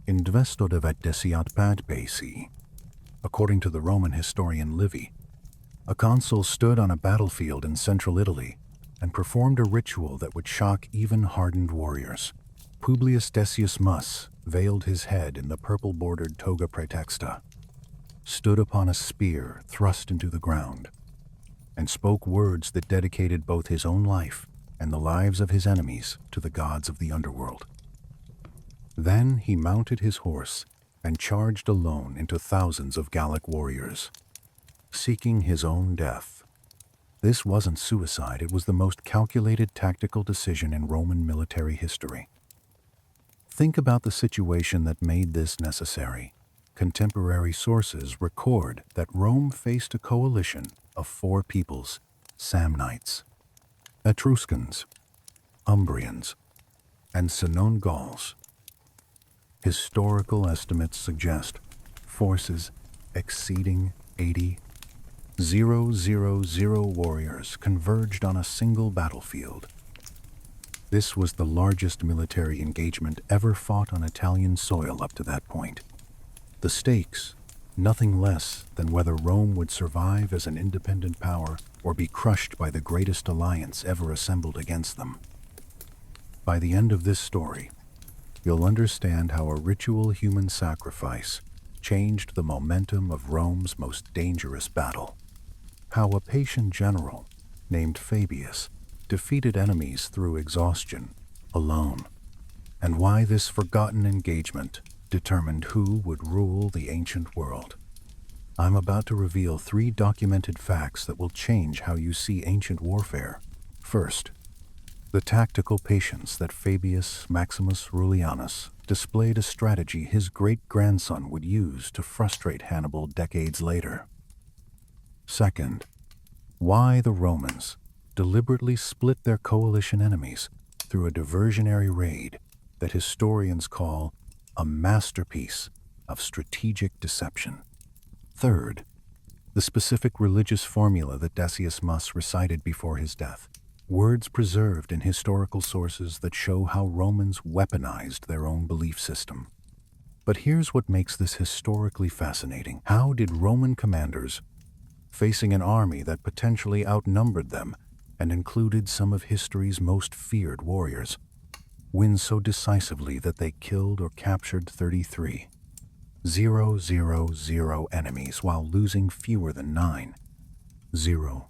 investo devotio paesi. According to the Roman historian Livy, a consul stood on a battlefield in central Italy and performed a ritual that would shock even hardened warriors. Publius Decius Mus veiled his head in the purple-bordered toga praetexta, stood upon a spear thrust into the ground, and spoke words that dedicated both his own life and the lives of his enemies to the gods of the underworld. Then he mounted his horse and charged alone into thousands of Gallic warriors, seeking his own death. This wasn't suicide, it was the most calculated tactical decision in Roman military history. Think about the situation that made this necessary. Contemporary sources record that Rome faced a coalition of 4 peoples: Samnites, Etruscans, Umbrians, and Senoan Gauls. Historical estimates suggest forces exceeding 80,000 warriors converged on a single battlefield. This was the largest military engagement ever fought on Italian soil up to that point. The stakes, nothing less than whether Rome would survive as an independent power or be crushed by the greatest alliance ever assembled against them. By the end of this story, you'll understand how a ritual human sacrifice changed the momentum of Rome's most dangerous battle, how a patient general named Fabius defeated enemies through exhaustion alone, and why this forgotten engagement determined who would rule the ancient world. I'm about to reveal 3 documented facts that will change how you see ancient warfare. First, the tactical patience that Fabius Maximus Rullianus displayed, a strategy his great-grandson would use to frustrate Hannibal decades later. Second, why the Romans deliberately split their coalition enemies through a diversionary raid that historians call a masterpiece of strategic deception. Third, the specific religious formula that Decius Mus recited before his death, words preserved in historical sources that show how Romans weaponized their own belief system. But here's what makes this historically fascinating. How did Roman commanders, facing an army that potentially outnumbered them and included some of history's most feared warriors, win so decisively that they killed or captured 33,000 enemies while losing fewer than 9,000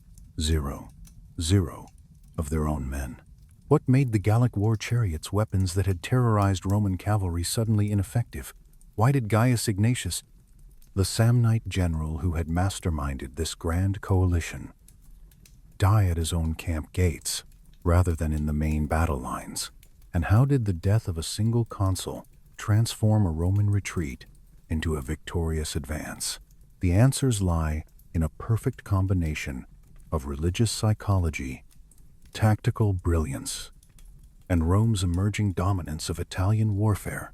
of their own men? What made the Gallic war chariots, weapons that had terrorized Roman cavalry, suddenly ineffective? Why did Gaius Ignatius, the Samnite general who had masterminded this grand coalition, die at his own camp gates rather than in the main battle lines? And how did the death of a single consul transform a Roman retreat into a victorious advance? The answers lie in a perfect combination of religious psychology, tactical brilliance, and Rome's emerging dominance of Italian warfare.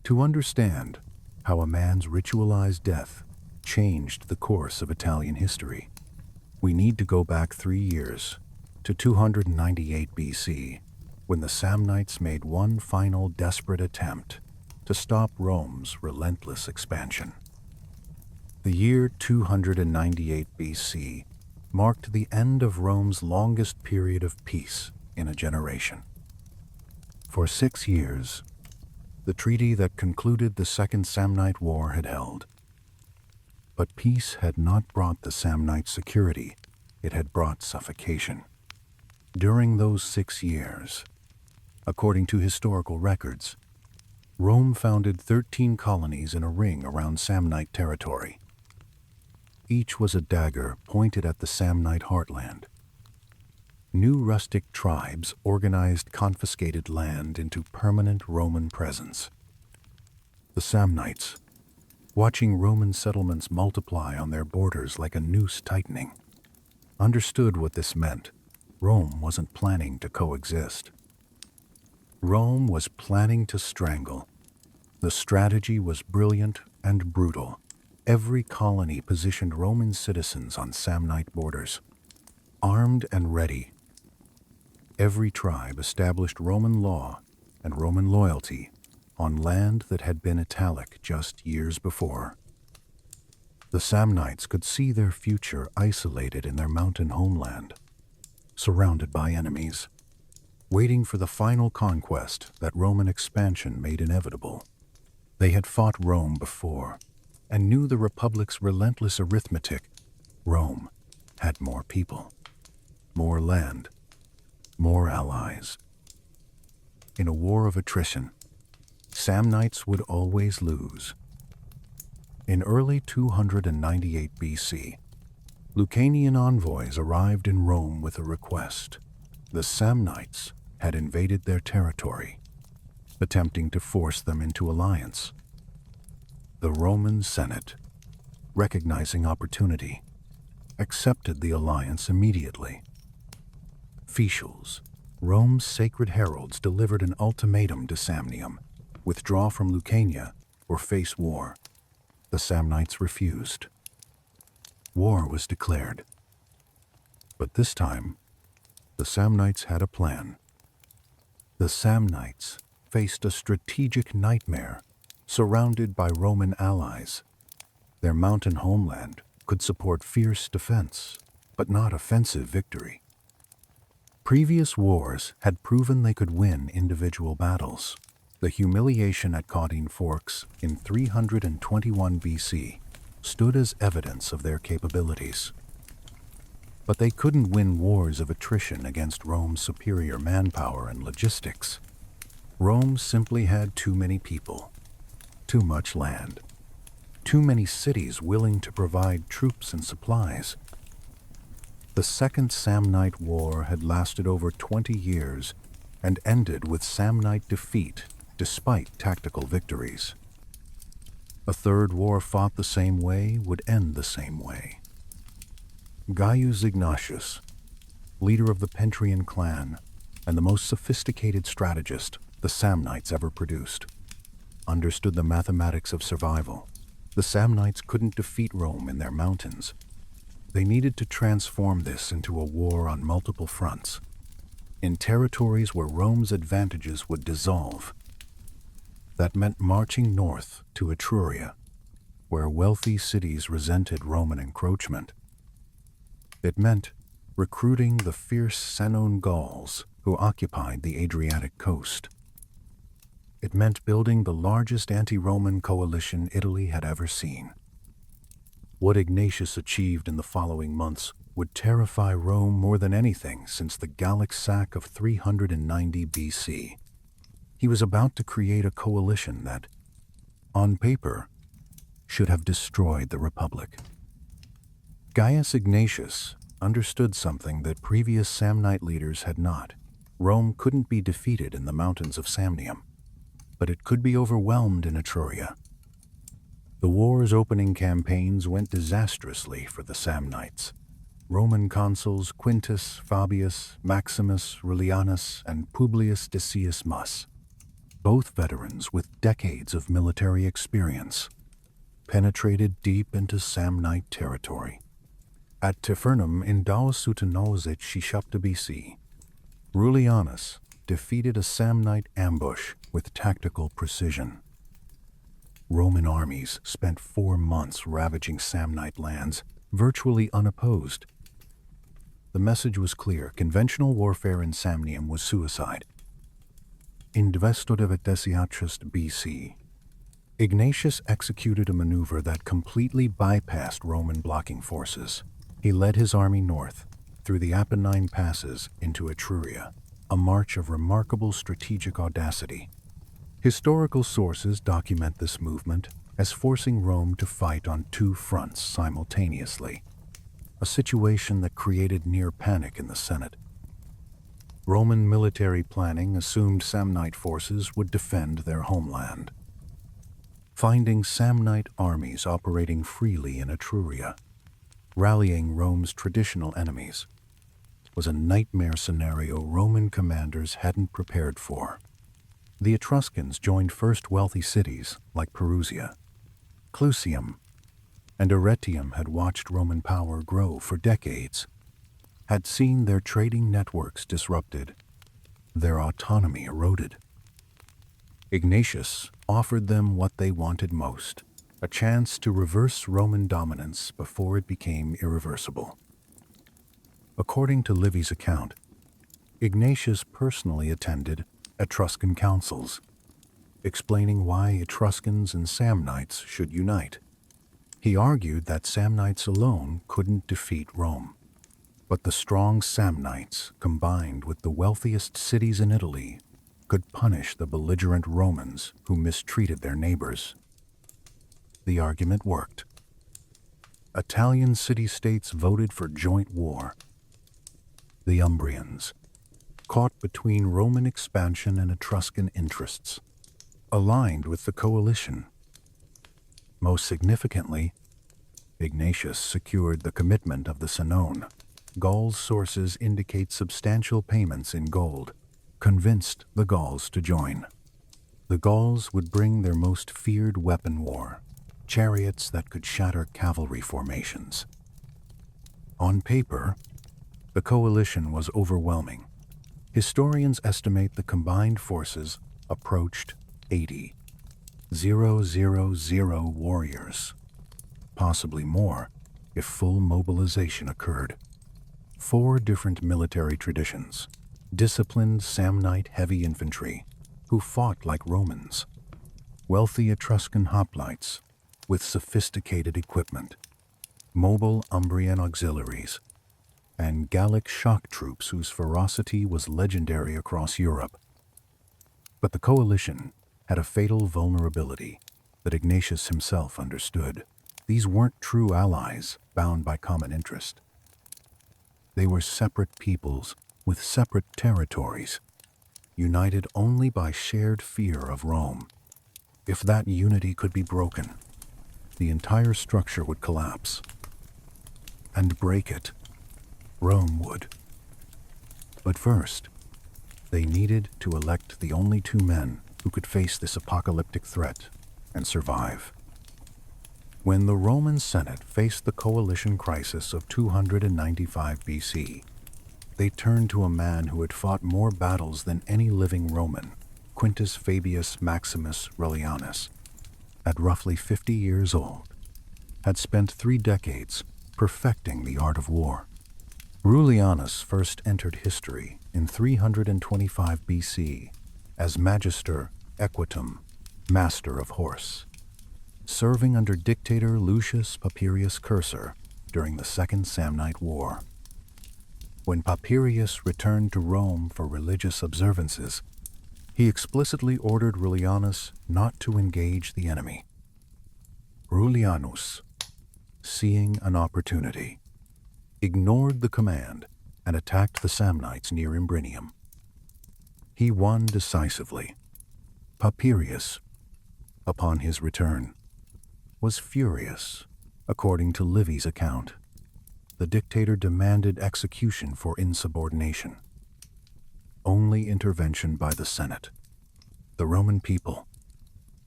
To understand how a man's ritualized death changed the course of Italian history, we need to go back 3 years to 298 BC, when the Samnites made one final desperate attempt to stop Rome's relentless expansion. The year 298 BC marked the end of Rome's longest period of peace in a generation. For 6 years, the treaty that concluded the Second Samnite War had held. But peace had not brought the Samnites security, it had brought suffocation. During those 6 years, according to historical records, Rome founded 13 colonies in a ring around Samnite territory. Each was a dagger pointed at the Samnite heartland. New rustic tribes organized confiscated land into permanent Roman presence. The Samnites, watching Roman settlements multiply on their borders like a noose tightening, understood what this meant. Rome wasn't planning to coexist. Rome was planning to strangle. The strategy was brilliant and brutal. Every colony positioned Roman citizens on Samnite borders, armed and ready. Every tribe established Roman law and Roman loyalty on land that had been Italic just years before. The Samnites could see their future isolated in their mountain homeland, surrounded by enemies, waiting for the final conquest that Roman expansion made inevitable. They had fought Rome before and knew the Republic's relentless arithmetic. Rome had more people, more land, more allies. In a war of attrition, Samnites would always lose. In early 298 BC, Lucanian envoys arrived in Rome with a request. The Samnites had invaded their territory, attempting to force them into alliance. The Roman Senate, recognizing opportunity, accepted the alliance immediately. Officials, Rome's sacred heralds, delivered an ultimatum to Samnium: withdraw from Lucania or face war. The Samnites refused. War was declared. But this time, the Samnites had a plan. The Samnites faced a strategic nightmare, surrounded by Roman allies. Their mountain homeland could support fierce defense, but not offensive victory. Previous wars had proven they could win individual battles. The humiliation at Caudine Forks in 321 BC stood as evidence of their capabilities. But they couldn't win wars of attrition against Rome's superior manpower and logistics. Rome simply had too many people, too much land, too many cities willing to provide troops and supplies. The Second Samnite War had lasted over 20 years and ended with Samnite defeat despite tactical victories. A third war fought the same way would end the same way. Gaius Ignatius, leader of the Pentrian clan and the most sophisticated strategist the Samnites ever produced, understood the mathematics of survival. The Samnites couldn't defeat Rome in their mountains. They needed to transform this into a war on multiple fronts, in territories where Rome's advantages would dissolve. That meant marching north to Etruria, where wealthy cities resented Roman encroachment. It meant recruiting the fierce Senoan Gauls who occupied the Adriatic coast. It meant building the largest anti-Roman coalition Italy had ever seen. What Ignatius achieved in the following months would terrify Rome more than anything since the Gallic sack of 390 BC. He was about to create a coalition that, on paper, should have destroyed the Republic. Gaius Ignatius understood something that previous Samnite leaders had not. Rome couldn't be defeated in the mountains of Samnium, but it could be overwhelmed in Etruria. The war's opening campaigns went disastrously for the Samnites. Roman consuls Quintus, Fabius, Maximus, Rullianus, and Publius Decius Mus, both veterans with decades of military experience, penetrated deep into Samnite territory. At Tifernum in Dausutanolzit Shishupta BC, Rullianus defeated a Samnite ambush with tactical precision. Roman armies spent 4 months ravaging Samnite lands, virtually unopposed. The message was clear: conventional warfare in Samnium was suicide. In devotio BC, Ignatius executed a maneuver that completely bypassed Roman blocking forces. He led his army north, through the Apennine passes into Etruria, a march of remarkable strategic audacity. Historical sources document this movement as forcing Rome to fight on 2 fronts simultaneously, a situation that created near panic in the Senate. Roman military planning assumed Samnite forces would defend their homeland. Finding Samnite armies operating freely in Etruria, rallying Rome's traditional enemies, was a nightmare scenario Roman commanders hadn't prepared for. The Etruscans joined first wealthy cities like Perusia. Clusium and Arretium had watched Roman power grow for decades, had seen their trading networks disrupted, their autonomy eroded. Ignatius offered them what they wanted most, a chance to reverse Roman dominance before it became irreversible. According to Livy's account, Ignatius personally attended Etruscan councils, explaining why Etruscans and Samnites should unite. He argued that Samnites alone couldn't defeat Rome, but the strong Samnites, combined with the wealthiest cities in Italy, could punish the belligerent Romans who mistreated their neighbors. The argument worked. Italian city-states voted for joint war. The Umbrians, caught between Roman expansion and Etruscan interests, aligned with the coalition. Most significantly, Ignatius secured the commitment of the Sentinum. Gaul's sources indicate substantial payments in gold, convinced the Gauls to join. The Gauls would bring their most feared weapon war, chariots that could shatter cavalry formations. On paper, the coalition was overwhelming. Historians estimate the combined forces approached 80,000 warriors, possibly more if full mobilization occurred. 4 different military traditions: disciplined Samnite heavy infantry, who fought like Romans; wealthy Etruscan hoplites with sophisticated equipment; mobile Umbrian auxiliaries; and Gallic shock troops whose ferocity was legendary across Europe. But the coalition had a fatal vulnerability that Ignatius himself understood. These weren't true allies bound by common interest. They were separate peoples with separate territories, united only by shared fear of Rome. If that unity could be broken, the entire structure would collapse. And break it, Rome would. But first, they needed to elect the only 2 men who could face this apocalyptic threat and survive. When the Roman Senate faced the coalition crisis of 295 BC, they turned to a man who had fought more battles than any living Roman, Quintus Fabius Maximus Rullianus. At roughly 50 years old, had spent 3 decades perfecting the art of war. Rullianus first entered history in 325 BC as Magister Equitum, Master of Horse, serving under dictator Lucius Papirius Cursor during the Second Samnite War. When Papirius returned to Rome for religious observances, he explicitly ordered Rullianus not to engage the enemy. Rullianus, seeing an opportunity, ignored the command and attacked the Samnites near Imbrinium. He won decisively. Papirius, upon his return, was furious. According to Livy's account, the dictator demanded execution for insubordination. Only intervention by the Senate, the Roman people,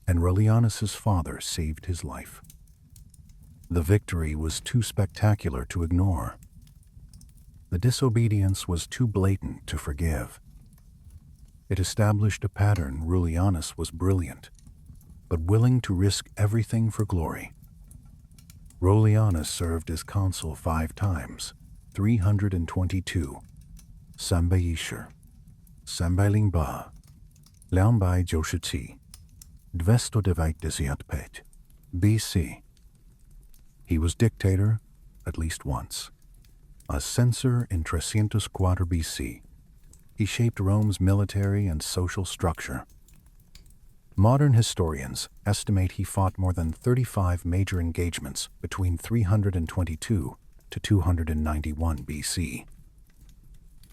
and Rullianus's father saved his life. The victory was too spectacular to ignore. The disobedience was too blatant to forgive. It established a pattern. Rullianus was brilliant, but willing to risk everything for glory. Rullianus served as consul 5 times, 322, Sambaishir, Sambailingba, Liambai Joshiti, Dvestodevait BC. He was dictator at least once. As censor in 304 BC, he shaped Rome's military and social structure. Modern historians estimate he fought more than 35 major engagements between 322 to 291 BC.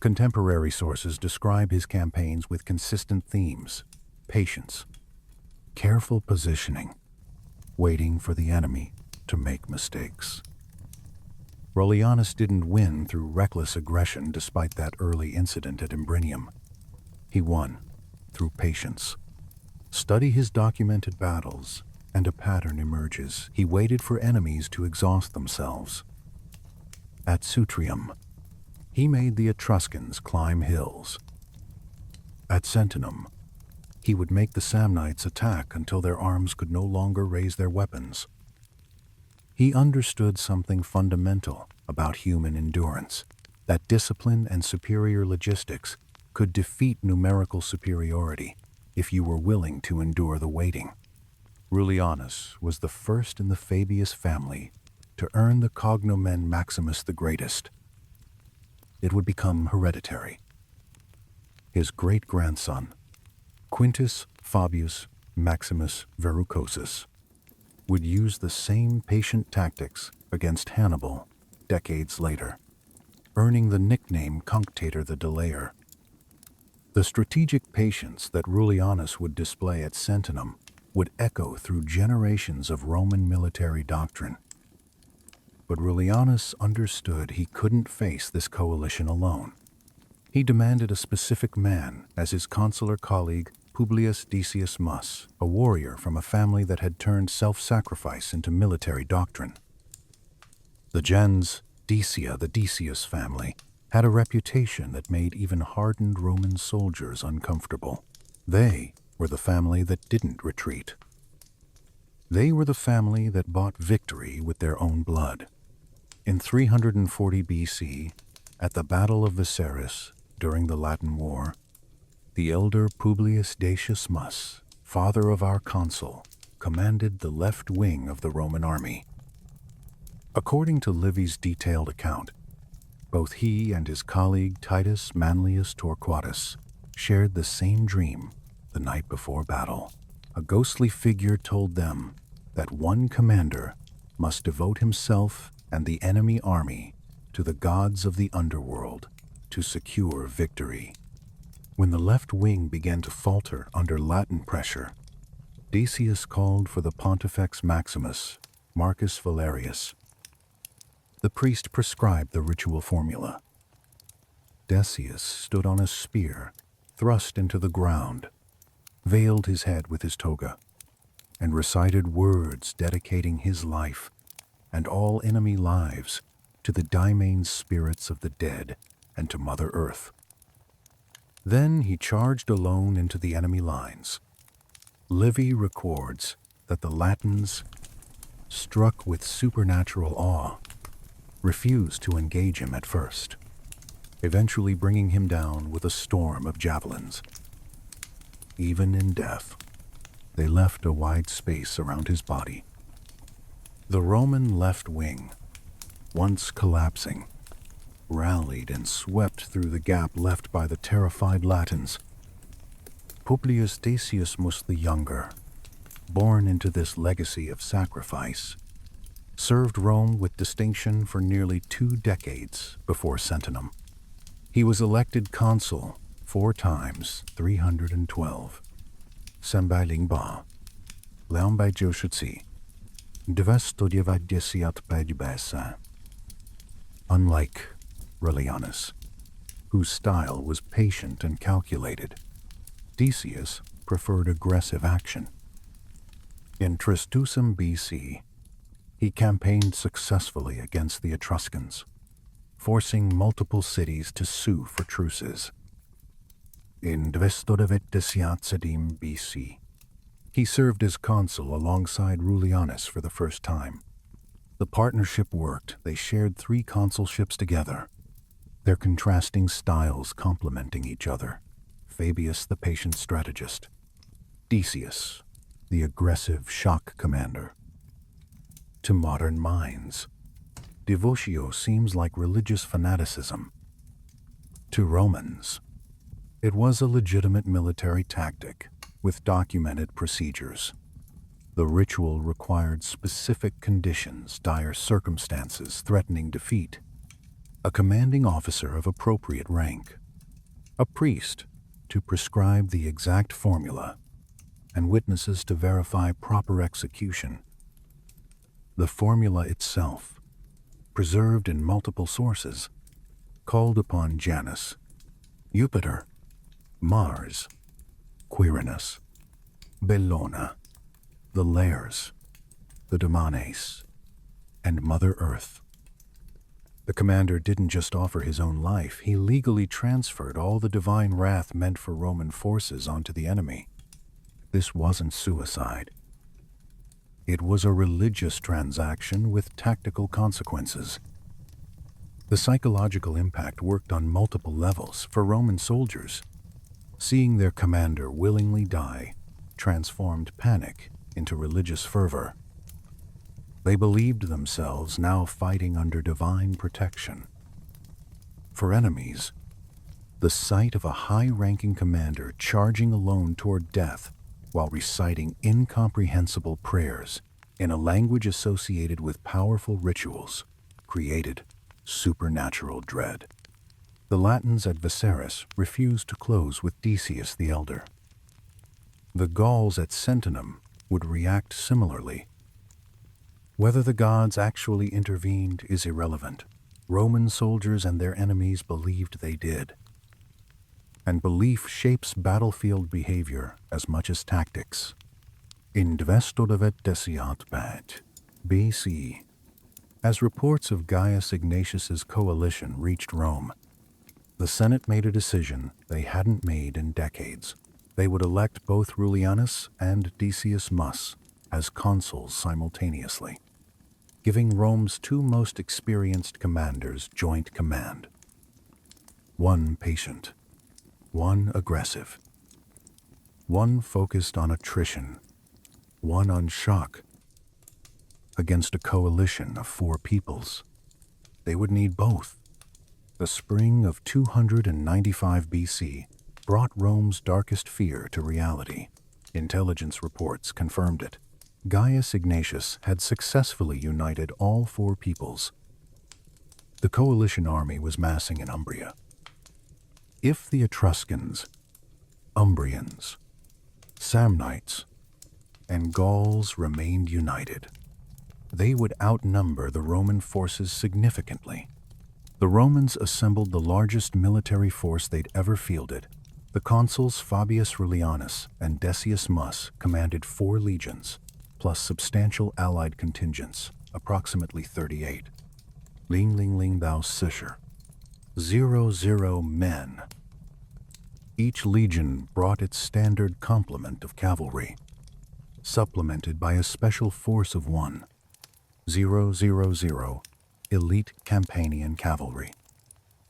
Contemporary sources describe his campaigns with consistent themes: patience, careful positioning, waiting for the enemy to make mistakes. Rullianus didn't win through reckless aggression despite that early incident at Imbrinium. He won through patience. Study his documented battles, and a pattern emerges. He waited for enemies to exhaust themselves. At Sutrium, he made the Etruscans climb hills. At Sentinum, He would make the Samnites attack until their arms could no longer raise their weapons. He understood something fundamental about human endurance, that discipline and superior logistics could defeat numerical superiority if you were willing to endure the waiting. Rullianus was the first in the Fabius family to earn the cognomen Maximus the Greatest. It would become hereditary. His great-grandson, Quintus Fabius Maximus Verrucosus, would use the same patient tactics against Hannibal decades later, earning the nickname Cunctator the Delayer. The strategic patience that Rullianus would display at Sentinum would echo through generations of Roman military doctrine. But Rullianus understood he couldn't face this coalition alone. He demanded a specific man as his consular colleague Publius Decius Mus, a warrior from a family that had turned self-sacrifice into military doctrine. The gens Decia, the Decius family, had a reputation that made even hardened Roman soldiers uncomfortable. They were the family that didn't retreat. They were the family that bought victory with their own blood. In 340 BC, at the Battle of Viserys during the Latin War, the elder Publius Decius Mus, father of our consul, commanded the left wing of the Roman army. According to Livy's detailed account, both he and his colleague Titus Manlius Torquatus shared the same dream the night before battle. A ghostly figure told them that one commander must devote himself and the enemy army to the gods of the underworld to secure victory. When the left wing began to falter under Latin pressure, Decius called for the Pontifex Maximus, Marcus Valerius. The priest prescribed the ritual formula. Decius stood on a spear, thrust into the ground, veiled his head with his toga, and recited words dedicating his life and all enemy lives to the daimane spirits of the dead and to Mother Earth. Then he charged alone into the enemy lines. Livy records that the Latins, struck with supernatural awe, refused to engage him at first, eventually bringing him down with a storm of javelins. Even in death, they left a wide space around his body. The Roman left wing, once collapsing, rallied and swept through the gap left by the terrified Latins. Publius Decius Mus the Younger, born into this legacy of sacrifice, served Rome with distinction for nearly 2 decades before Sentinum. He was elected consul 4 times, 312. Sembailingba, Leombai Joshutsi, Devestodievad Desiat Pedubesa. Unlike Rullianus, whose style was patient and calculated, Decius preferred aggressive action. In Tristusum BC, he campaigned successfully against the Etruscans, forcing multiple cities to sue for truces. In Devestodievad Desiat Sedim BC, he served as consul alongside Rullianus for the first time. The partnership worked. They shared 3 consulships together, their contrasting styles complementing each other. Fabius, the patient strategist; Decius, the aggressive shock commander. To modern minds, devotio seems like religious fanaticism. To Romans, it was a legitimate military tactic with documented procedures. The ritual required specific conditions, dire circumstances threatening defeat, a commanding officer of appropriate rank, a priest to prescribe the exact formula, and witnesses to verify proper execution. The formula itself, preserved in multiple sources, called upon Janus, Jupiter, Mars, Quirinus, Bellona, the Lares, the Demanes, and Mother Earth. The commander didn't just offer his own life, he legally transferred all the divine wrath meant for Roman forces onto the enemy. This wasn't suicide. It was a religious transaction with tactical consequences. The psychological impact worked on multiple levels for Roman soldiers. Seeing their commander willingly die transformed panic into religious fervor. They believed themselves now fighting under divine protection. For enemies, the sight of a high-ranking commander charging alone toward death while reciting incomprehensible prayers in a language associated with powerful rituals created supernatural dread. The Latins at Viserys refused to close with Decius the Elder. The Gauls at Sentinum would react similarly. Whether the gods actually intervened is irrelevant. Roman soldiers and their enemies believed they did. And belief shapes battlefield behavior as much as tactics. In devotio BC, as reports of Gaius Ignatius's coalition reached Rome, the Senate made a decision they hadn't made in decades. They would elect both Rullianus and Decius Mus as consuls simultaneously, giving Rome's two most experienced commanders joint command. One patient, one aggressive, one focused on attrition, one on shock. Against a coalition of 4 peoples, they would need both. The spring of 295 BC brought Rome's darkest fear to reality. Intelligence reports confirmed it. Gaius Ignatius had successfully united all 4 peoples. The coalition army was massing in Umbria. If the Etruscans, Umbrians, Samnites, and Gauls remained united, they would outnumber the Roman forces significantly. The Romans assembled the largest military force they'd ever fielded. The consuls Fabius Rullianus and Decius Mus commanded 4 legions, plus substantial allied contingents, approximately 38. Ling thou sicher. 0 men. Each legion brought its standard complement of cavalry, supplemented by a special force of 1. 0 elite Campanian cavalry,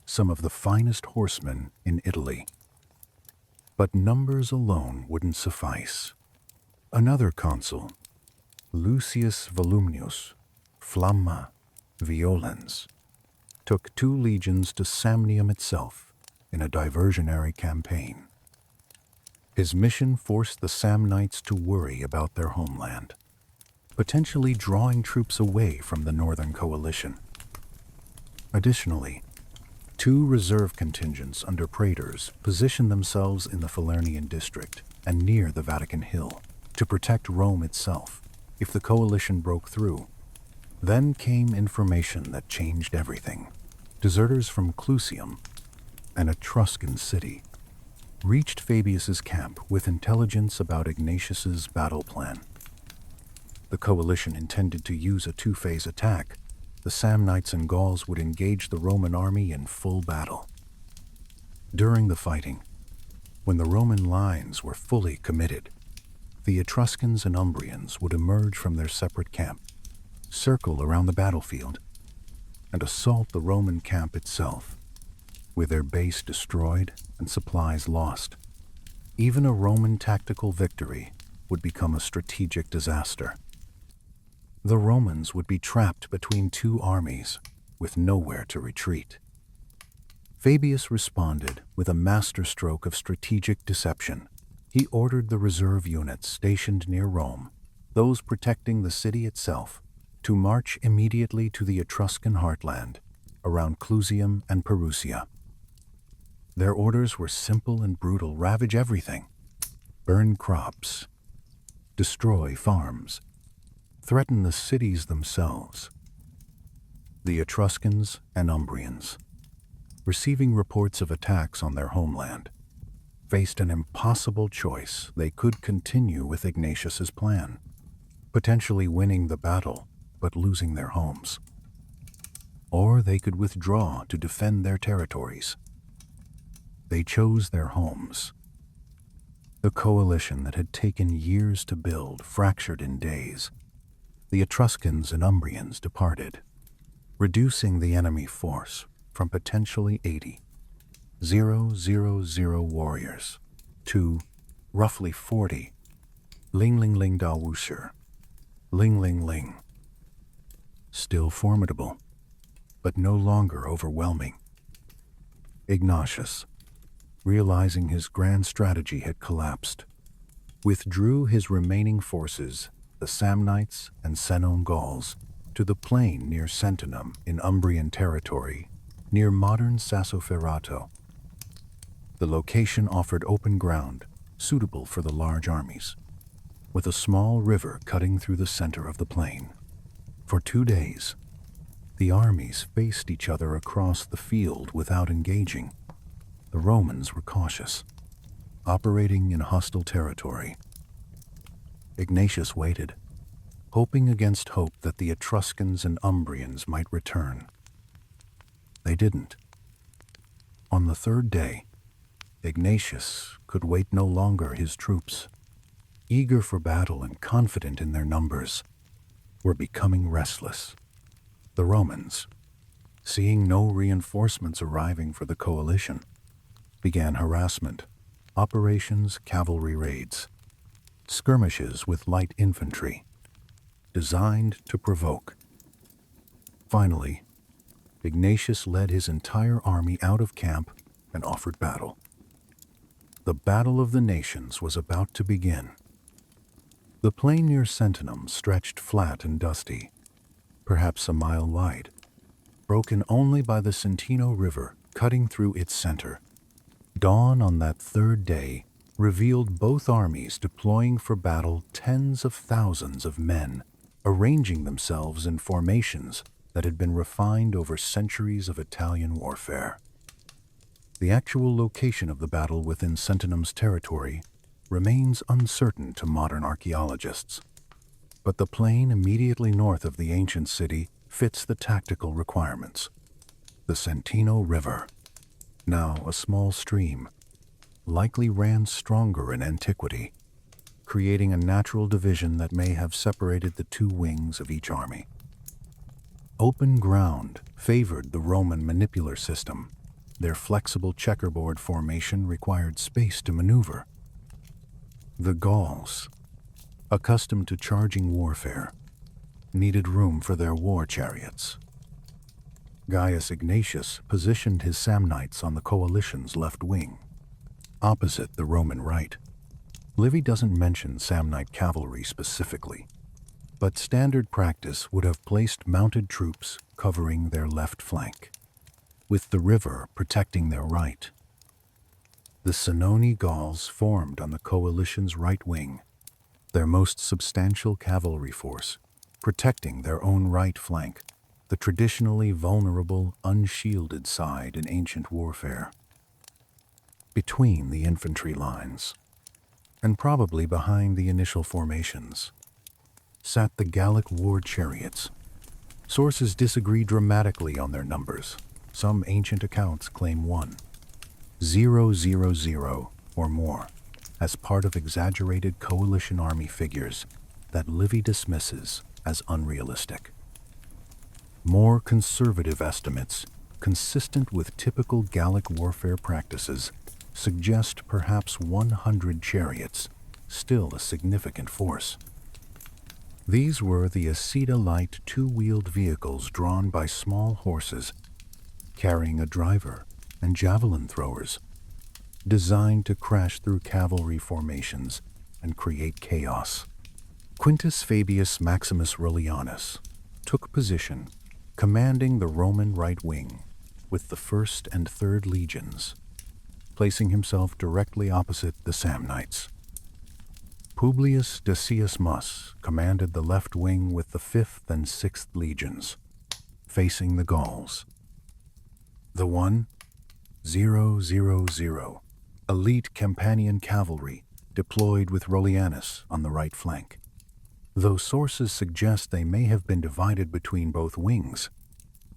some of the finest horsemen in Italy. But numbers alone wouldn't suffice. Another consul, Lucius Volumnius, Flamma Violens, took 2 legions to Samnium itself in a diversionary campaign. His mission forced the Samnites to worry about their homeland, potentially drawing troops away from the Northern Coalition. Additionally, 2 reserve contingents under praetors positioned themselves in the Falernian district and near the Vatican Hill to protect Rome itself if the coalition broke through. Then came information that changed everything. Deserters from Clusium, an Etruscan city, reached Fabius's camp with intelligence about Ignatius's battle plan. The coalition intended to use a 2-phase attack. The Samnites and Gauls would engage the Roman army in full battle. During the fighting, when the Roman lines were fully committed, the Etruscans and Umbrians would emerge from their separate camp, circle around the battlefield, and assault the Roman camp itself, with their base destroyed and supplies lost. Even a Roman tactical victory would become a strategic disaster. The Romans would be trapped between 2 armies with nowhere to retreat. Fabius responded with a masterstroke of strategic deception. He ordered the reserve units stationed near Rome, those protecting the city itself, to march immediately to the Etruscan heartland, around Clusium and Perusia. Their orders were simple and brutal: ravage everything, burn crops, destroy farms, threaten the cities themselves. The Etruscans and Umbrians, receiving reports of attacks on their homeland, faced an impossible choice. They could continue with Ignatius's plan, potentially winning the battle but losing their homes. Or they could withdraw to defend their territories. They chose their homes. The coalition that had taken years to build fractured in days. The Etruscans and Umbrians departed, reducing the enemy force from potentially 80,000 warriors to roughly 40 Ling Ling Ling Da Wusher, Ling Ling Ling. Still formidable, but no longer overwhelming. Ignatius, realizing his grand strategy had collapsed, withdrew his remaining forces, the Samnites and Senon Gauls, to the plain near Sentinum in Umbrian territory, near modern Sassoferrato. The location offered open ground, suitable for the large armies, with a small river cutting through the center of the plain. For 2 days, the armies faced each other across the field without engaging. The Romans were cautious, operating in hostile territory. Ignatius waited, hoping against hope that the Etruscans and Umbrians might return. They didn't. On the 3rd day, Ignatius could wait no longer. His troops, eager for battle and confident in their numbers, were becoming restless. The Romans, seeing no reinforcements arriving for the coalition, began harassment, operations, cavalry raids, skirmishes with light infantry, designed to provoke. Finally, Ignatius led his entire army out of camp and offered battle. The Battle of the Nations was about to begin. The plain near Sentinum stretched flat and dusty, perhaps a mile wide, broken only by the Sentinum River cutting through its center. Dawn on that 3rd day revealed both armies deploying for battle tens of thousands of men, arranging themselves in formations that had been refined over centuries of Italian warfare. The actual location of the battle within Sentinum's territory remains uncertain to modern archaeologists, but the plain immediately north of the ancient city fits the tactical requirements. The Sentinum River, now a small stream, likely ran stronger in antiquity, creating a natural division that may have separated the 2 wings of each army. Open ground favored the Roman manipular system. Their flexible checkerboard formation required space to maneuver. The Gauls, accustomed to charging warfare, needed room for their war chariots. Gaius Ignatius positioned his Samnites on the coalition's left wing, opposite the Roman right. Livy doesn't mention Samnite cavalry specifically, but standard practice would have placed mounted troops covering their left flank, with the river protecting their right. The Senoni Gauls formed on the coalition's right wing, their most substantial cavalry force, protecting their own right flank, the traditionally vulnerable, unshielded side in ancient warfare. Between the infantry lines, and probably behind the initial formations, sat the Gallic war chariots. Sources disagree dramatically on their numbers. Some ancient accounts claim 1,000 or more as part of exaggerated coalition army figures that Livy dismisses as unrealistic. More conservative estimates, consistent with typical Gallic warfare practices, suggest perhaps 100 chariots, still a significant force. These were the Aceta-light 2-wheeled vehicles drawn by small horses, carrying a driver and javelin throwers, designed to crash through cavalry formations and create chaos. Quintus Fabius Maximus Rullianus took position, commanding the Roman right wing with the 1st and 3rd legions, placing himself directly opposite the Samnites. Publius Decius Mus commanded the left wing with the 5th and 6th legions, facing the Gauls. The 1,000 elite Campanian cavalry deployed with Rullianus on the right flank. Though sources suggest they may have been divided between both wings,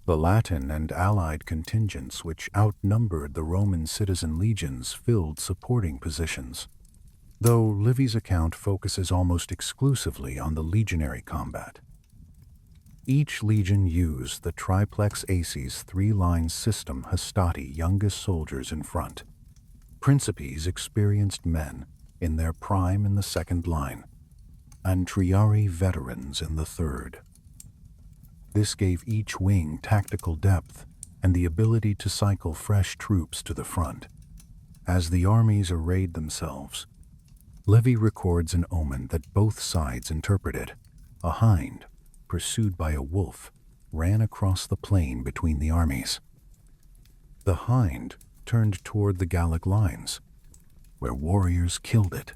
the Latin and allied contingents which outnumbered the Roman citizen legions filled supporting positions. though Livy's account focuses almost exclusively on the legionary combat. Each legion used the triplex aces three-line system hastati youngest soldiers in front, principes experienced men in their prime in the second line, and triari veterans in the third. This gave each wing tactical depth and the ability to cycle fresh troops to the front. As the armies arrayed themselves, Livy records an omen that both sides interpreted. A hind, pursued by a wolf, ran across the plain between the armies. The hind turned toward the Gallic lines, where warriors killed it.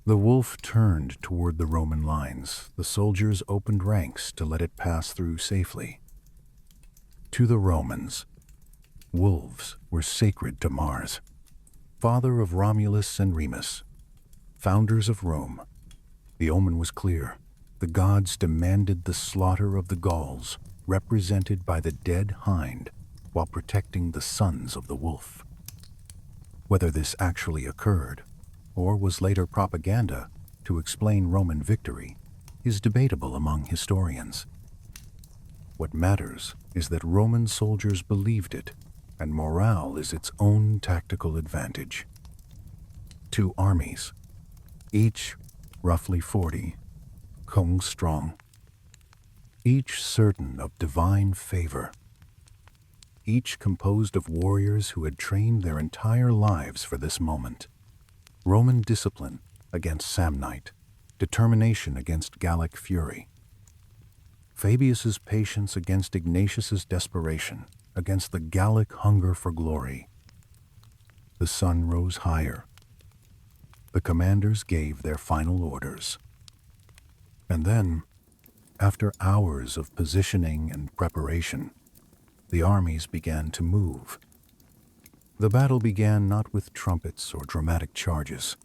The wolf turned toward the Roman lines. The soldiers opened ranks to let it pass through safely. To the Romans, wolves were sacred to Mars, father of Romulus and Remus, founders of Rome. The omen was clear. The gods demanded the slaughter of the Gauls, represented by the dead hind, while protecting the sons of the wolf. Whether this actually occurred, or was later propaganda to explain Roman victory, is debatable among historians. What matters is that Roman soldiers believed it, and morale is its own tactical advantage. Two armies, each roughly 40, kung strong, each certain of divine favor, each composed of warriors who had trained their entire lives for this moment. Roman discipline against Samnite, determination against Gallic fury. Fabius's patience against Ignatius's desperation, against the Gallic hunger for glory. The sun rose higher. The commanders gave their final orders. And then, after hours of positioning and preparation, the armies began to move. The battle began not with trumpets or dramatic charges,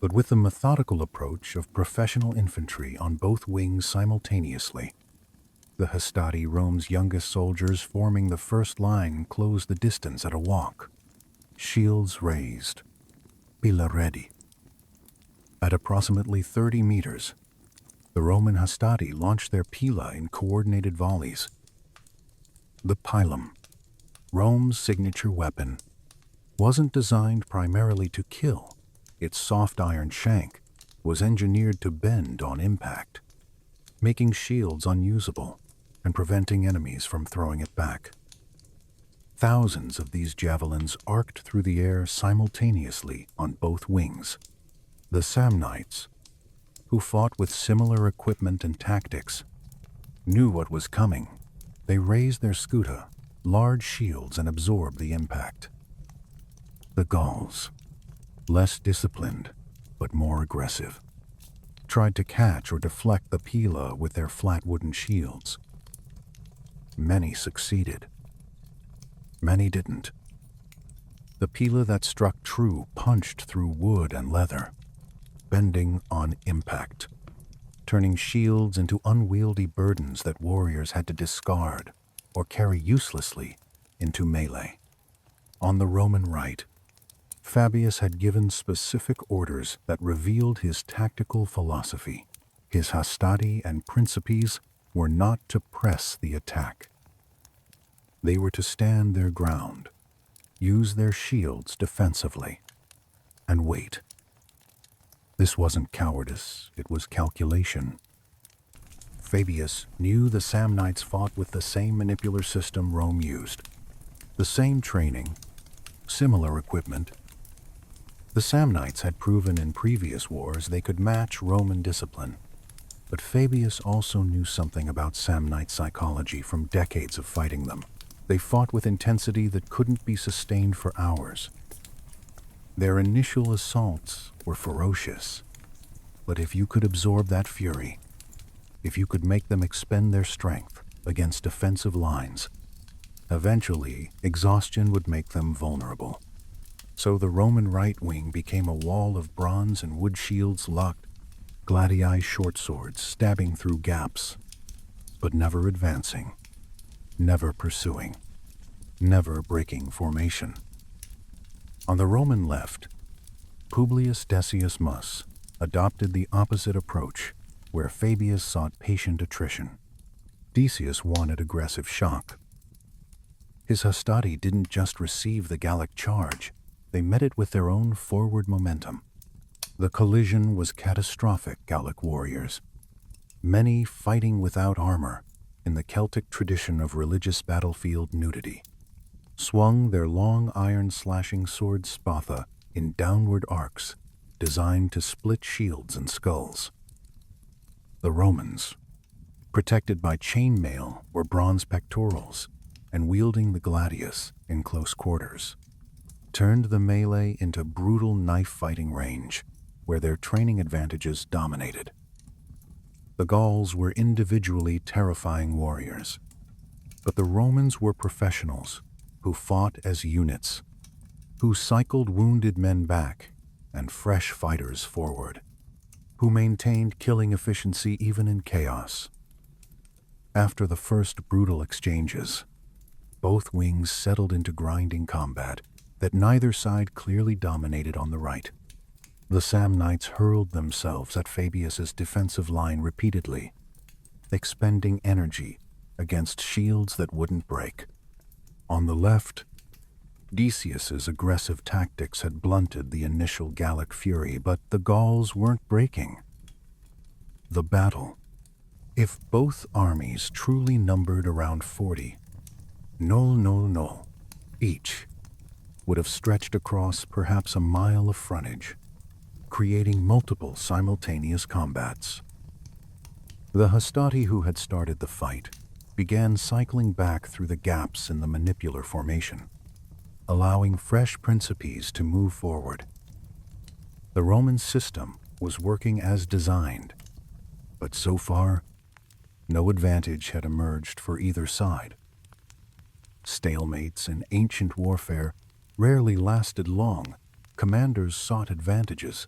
but with the methodical approach of professional infantry on both wings simultaneously. The hastati, Rome's youngest soldiers, forming the first line, closed the distance at a walk, shields raised, pila ready. At approximately 30 meters, the Roman hastati launched their pila in coordinated volleys. The pilum, Rome's signature weapon, wasn't designed primarily to kill. Its soft iron shank was engineered to bend on impact, making shields unusable and preventing enemies from throwing it back. Thousands of these javelins arced through the air simultaneously on both wings. The Samnites, who fought with similar equipment and tactics, knew what was coming. They raised their scuta, large shields, and absorbed the impact. The Gauls, less disciplined but more aggressive, tried to catch or deflect the pila with their flat wooden shields. Many succeeded. Many didn't. The pila that struck true punched through wood and leather, bending on impact, turning shields into unwieldy burdens that warriors had to discard or carry uselessly into melee. On the Roman right, Fabius had given specific orders that revealed his tactical philosophy. His hastati and principes were not to press the attack. They were to stand their ground, use their shields defensively, and wait. This wasn't cowardice, it was calculation. Fabius knew the Samnites fought with the same manipular system Rome used, the same training, similar equipment. The Samnites had proven in previous wars they could match Roman discipline, but Fabius also knew something about Samnite psychology from decades of fighting them. They fought with intensity that couldn't be sustained for hours. Their initial assaults were ferocious, but if you could absorb that fury, if you could make them expend their strength against defensive lines, eventually exhaustion would make them vulnerable. So the Roman right wing became a wall of bronze and wood shields locked, gladii short swords stabbing through gaps, but never advancing, never pursuing, never breaking formation. On the Roman left, Publius Decius Mus adopted the opposite approach, where Fabius sought patient attrition. Decius wanted aggressive shock. His hastati didn't just receive the Gallic charge, they met it with their own forward momentum. The collision was catastrophic, Gallic warriors, many fighting without armor in the Celtic tradition of religious battlefield nudity, swung their long iron-slashing sword spatha in downward arcs designed to split shields and skulls. The Romans, protected by chainmail or bronze pectorals and wielding the gladius in close quarters, turned the melee into brutal knife-fighting range where their training advantages dominated. The Gauls were individually terrifying warriors, but the Romans were professionals who fought as units, who cycled wounded men back and fresh fighters forward, who maintained killing efficiency even in chaos. After the first brutal exchanges, both wings settled into grinding combat that neither side clearly dominated on the right. The Samnites hurled themselves at Fabius's defensive line repeatedly, expending energy against shields that wouldn't break. On the left, Decius's aggressive tactics had blunted the initial Gallic fury, but the Gauls weren't breaking. The battle, if both armies truly numbered around 40, null each, would have stretched across perhaps a mile of frontage, creating multiple simultaneous combats. The hastati who had started the fight began cycling back through the gaps in the manipular formation, allowing fresh principes to move forward. The Roman system was working as designed, but so far, no advantage had emerged for either side. Stalemates in ancient warfare rarely lasted long. Commanders sought advantages.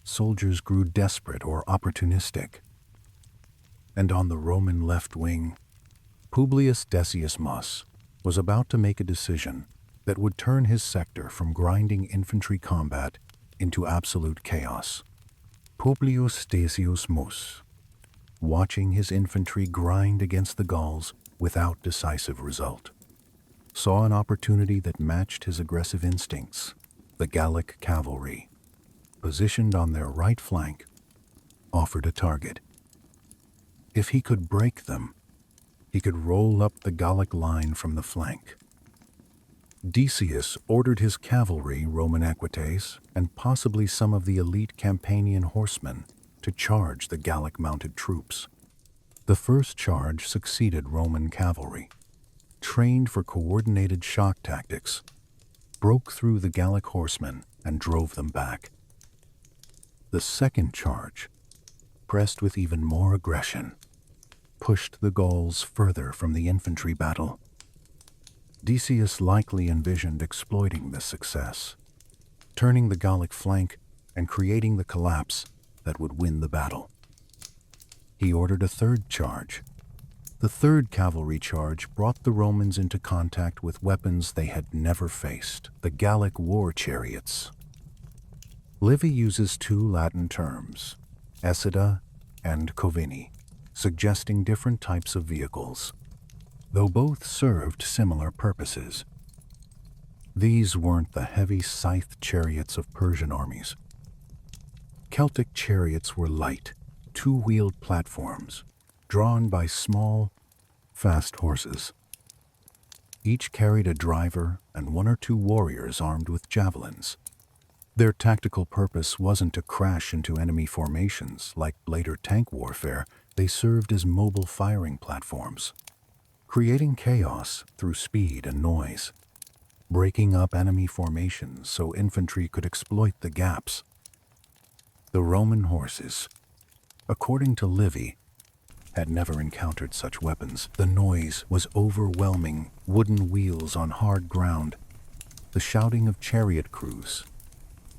Soldiers grew desperate or opportunistic. And on the Roman left wing, Publius Decius Mus was about to make a decision that would turn his sector from grinding infantry combat into absolute chaos. Publius Decius Mus, watching his infantry grind against the Gauls without decisive result, saw an opportunity that matched his aggressive instincts. The Gallic cavalry, positioned on their right flank, offered a target. If he could break them, he could roll up the Gallic line from the flank. Decius ordered his cavalry, Roman equites, and possibly some of the elite Campanian horsemen to charge the Gallic mounted troops. The first charge succeeded. Roman cavalry, trained for coordinated shock tactics, broke through the Gallic horsemen and drove them back. The second charge, pressed with even more aggression, pushed the Gauls further from the infantry battle. Decius likely envisioned exploiting this success, turning the Gallic flank and creating the collapse that would win the battle. He ordered a third charge. The third cavalry charge brought the Romans into contact with weapons they had never faced, the Gallic war chariots. Livy uses two Latin terms, essida and covini, suggesting different types of vehicles, though both served similar purposes. These weren't the heavy scythed chariots of Persian armies. Celtic chariots were light, two-wheeled platforms, drawn by small, fast horses. Each carried a driver and one or two warriors armed with javelins. Their tactical purpose wasn't to crash into enemy formations like later tank warfare. They served as mobile firing platforms, creating chaos through speed and noise, breaking up enemy formations so infantry could exploit the gaps. The Roman horses, according to Livy, had never encountered such weapons. The noise was overwhelming, wooden wheels on hard ground, the shouting of chariot crews,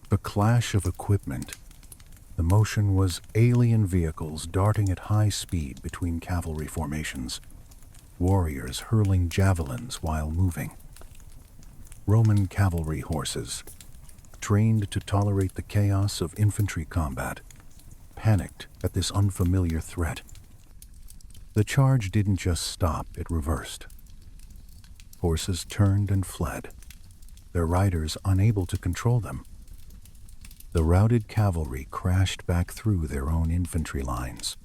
the clash of equipment. The motion was alien vehicles darting at high speed between cavalry formations, warriors hurling javelins while moving. Roman cavalry horses, trained to tolerate the chaos of infantry combat, panicked at this unfamiliar threat. The charge didn't just stop, it reversed. Horses turned and fled, their riders unable to control them. The routed cavalry crashed back through their own infantry lines.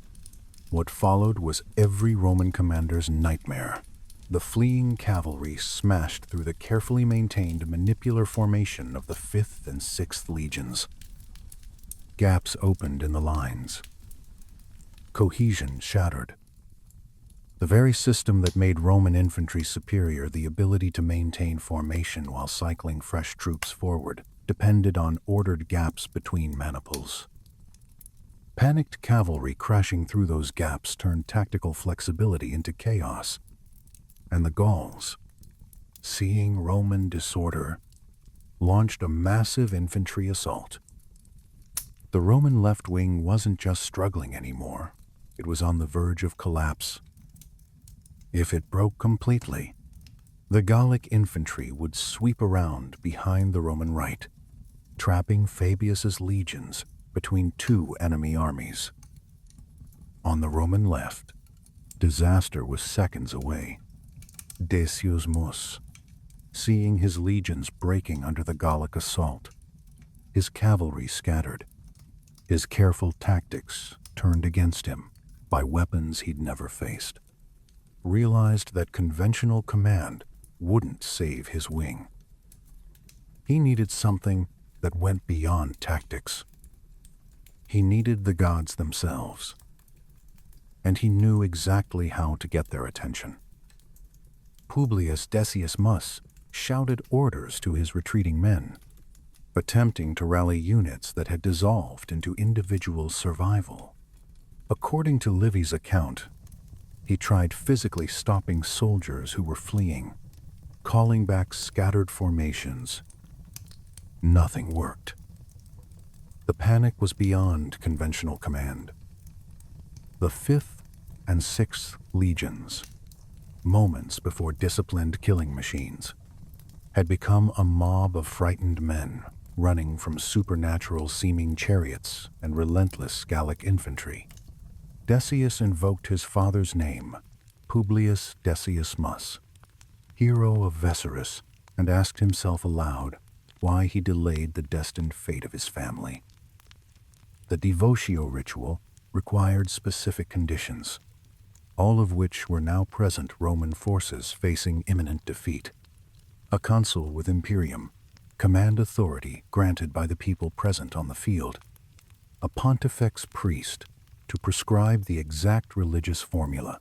What followed was every Roman commander's nightmare. The fleeing cavalry smashed through the carefully maintained manipular formation of the 5th and 6th legions. Gaps opened in the lines. Cohesion shattered. The very system that made Roman infantry superior, the ability to maintain formation while cycling fresh troops forward, depended on ordered gaps between maniples. Panicked cavalry crashing through those gaps turned tactical flexibility into chaos. And the Gauls, seeing Roman disorder, launched a massive infantry assault. The Roman left wing wasn't just struggling anymore, it was on the verge of collapse. If it broke completely, the Gallic infantry would sweep around behind the Roman right, trapping Fabius's legions between two enemy armies. On the Roman left, disaster was seconds away. Decius Mus, seeing his legions breaking under the Gallic assault, his cavalry scattered, his careful tactics turned against him by weapons he'd never faced, realized that conventional command wouldn't save his wing. He needed something that went beyond tactics. He needed the gods themselves, and he knew exactly how to get their attention. Publius Decius Mus shouted orders to his retreating men, attempting to rally units that had dissolved into individual survival. According to Livy's account, he tried physically stopping soldiers who were fleeing, calling back scattered formations. Nothing worked. The panic was beyond conventional command. The 5th and 6th legions, moments before disciplined killing machines, had become a mob of frightened men running from supernatural-seeming chariots and relentless Gallic infantry. Decius invoked his father's name, Publius Decius Mus, hero of Vesarus, and asked himself aloud why he delayed the destined fate of his family. The devotio ritual required specific conditions, all of which were now present Roman forces facing imminent defeat. A consul with imperium, command authority granted by the people present on the field, a pontifex priest to prescribe the exact religious formula.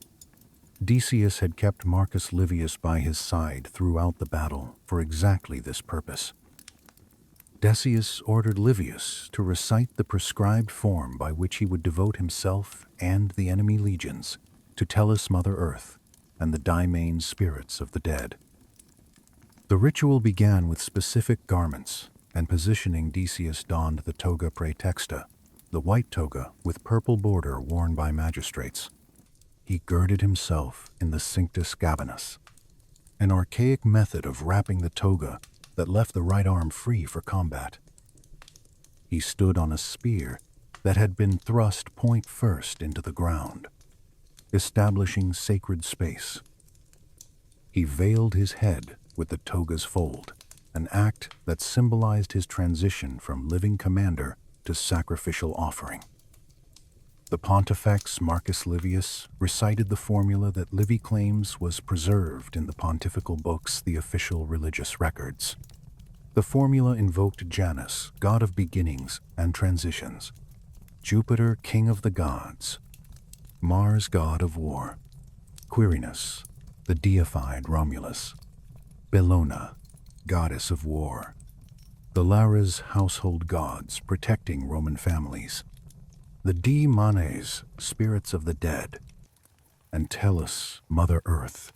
Decius had kept Marcus Livius by his side throughout the battle for exactly this purpose. Decius ordered Livius to recite the prescribed form by which he would devote himself and the enemy legions to Tellus Mother Earth and the Daimane spirits of the dead. The ritual began with specific garments, and positioning Decius donned the toga praetexta, the white toga with purple border worn by magistrates. He girded himself in the cinctus gabinus, an archaic method of wrapping the toga that left the right arm free for combat. He stood on a spear that had been thrust point first into the ground, establishing sacred space. He veiled his head with the toga's fold, an act that symbolized his transition from living commander to sacrificial offering. The Pontifex Marcus Livius recited the formula that Livy claims was preserved in the pontifical books, the official religious records. The formula invoked Janus, god of beginnings and transitions, Jupiter, king of the gods, Mars, god of war, Quirinus, the deified Romulus, Bellona, goddess of war, the Lares, household gods protecting Roman families, the Manes, spirits of the dead, and Tellus, Mother Earth,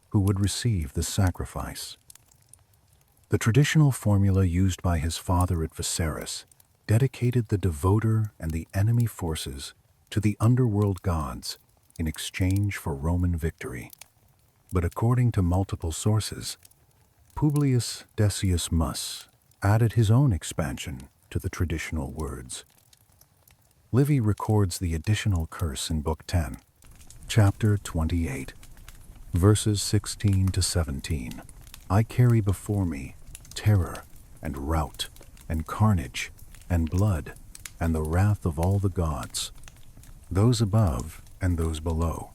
who would receive the sacrifice. The traditional formula used by his father at Viserys dedicated the devoter and the enemy forces to the underworld gods in exchange for Roman victory. But according to multiple sources, Publius Decius Mus added his own expansion to the traditional words. Livy records the additional curse in Book 10, Chapter 28, verses 16 to 17. I carry before me terror and rout and carnage and blood and the wrath of all the gods, those above and those below.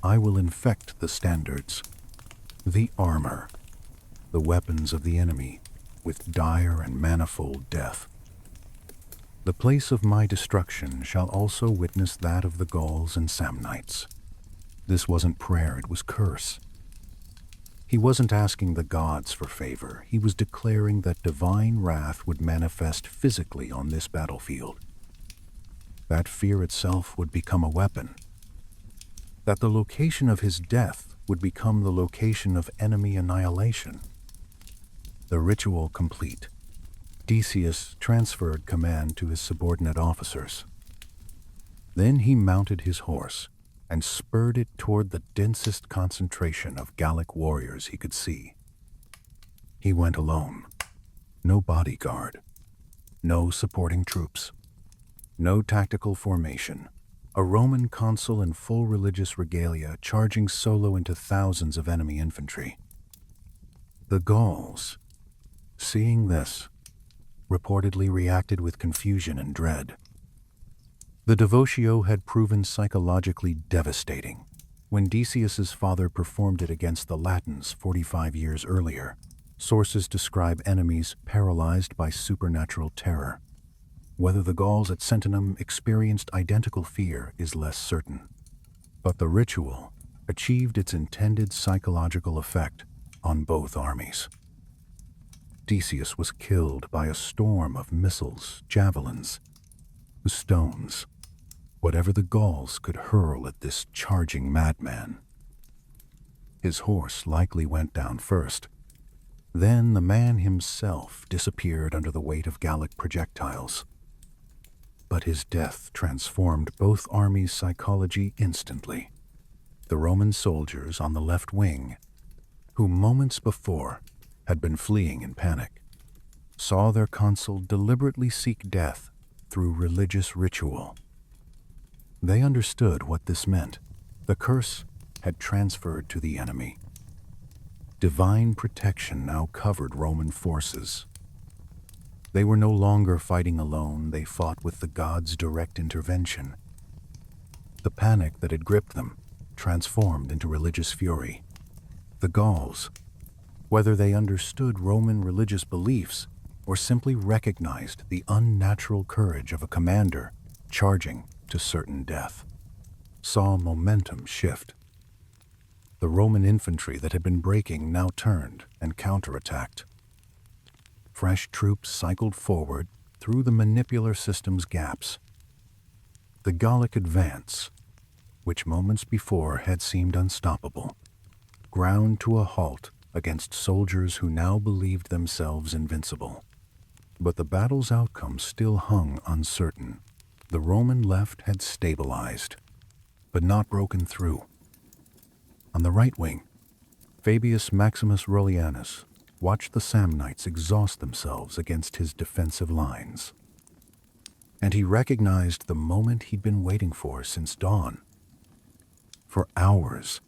I will infect the standards, the armor, the weapons of the enemy with dire and manifold death. The place of my destruction shall also witness that of the Gauls and Samnites. This wasn't prayer, it was curse. He wasn't asking the gods for favor. He was declaring that divine wrath would manifest physically on this battlefield. That fear itself would become a weapon. That the location of his death would become the location of enemy annihilation. The ritual complete, Decius transferred command to his subordinate officers. Then he mounted his horse and spurred it toward the densest concentration of Gallic warriors he could see. He went alone. No bodyguard. No supporting troops. No tactical formation. A Roman consul in full religious regalia charging solo into thousands of enemy infantry. The Gauls, seeing this, reportedly reacted with confusion and dread. The devotio had proven psychologically devastating when Decius's father performed it against the Latins 45 years earlier. Sources describe enemies paralyzed by supernatural terror. Whether the Gauls at Sentinum experienced identical fear is less certain. But the ritual achieved its intended psychological effect on both armies. Decius was killed by a storm of missiles, javelins, stones, whatever the Gauls could hurl at this charging madman. His horse likely went down first. Then the man himself disappeared under the weight of Gallic projectiles. But his death transformed both armies' psychology instantly. The Roman soldiers on the left wing, who moments before had been fleeing in panic, saw their consul deliberately seek death through religious ritual. They understood what this meant. The curse had transferred to the enemy. Divine protection now covered Roman forces. They were no longer fighting alone, they fought with the gods' direct intervention. The panic that had gripped them transformed into religious fury. The Gauls, whether they understood Roman religious beliefs or simply recognized the unnatural courage of a commander charging to certain death, saw momentum shift. The Roman infantry that had been breaking now turned and counterattacked. Fresh troops cycled forward through the manipular system's gaps. The Gallic advance, which moments before had seemed unstoppable, ground to a halt against soldiers who now believed themselves invincible. But the battle's outcome still hung uncertain. The Roman left had stabilized, but not broken through. On the right wing, Fabius Maximus Rullianus watched the Samnites exhaust themselves against his defensive lines. And he recognized the moment he'd been waiting for since dawn. For hours,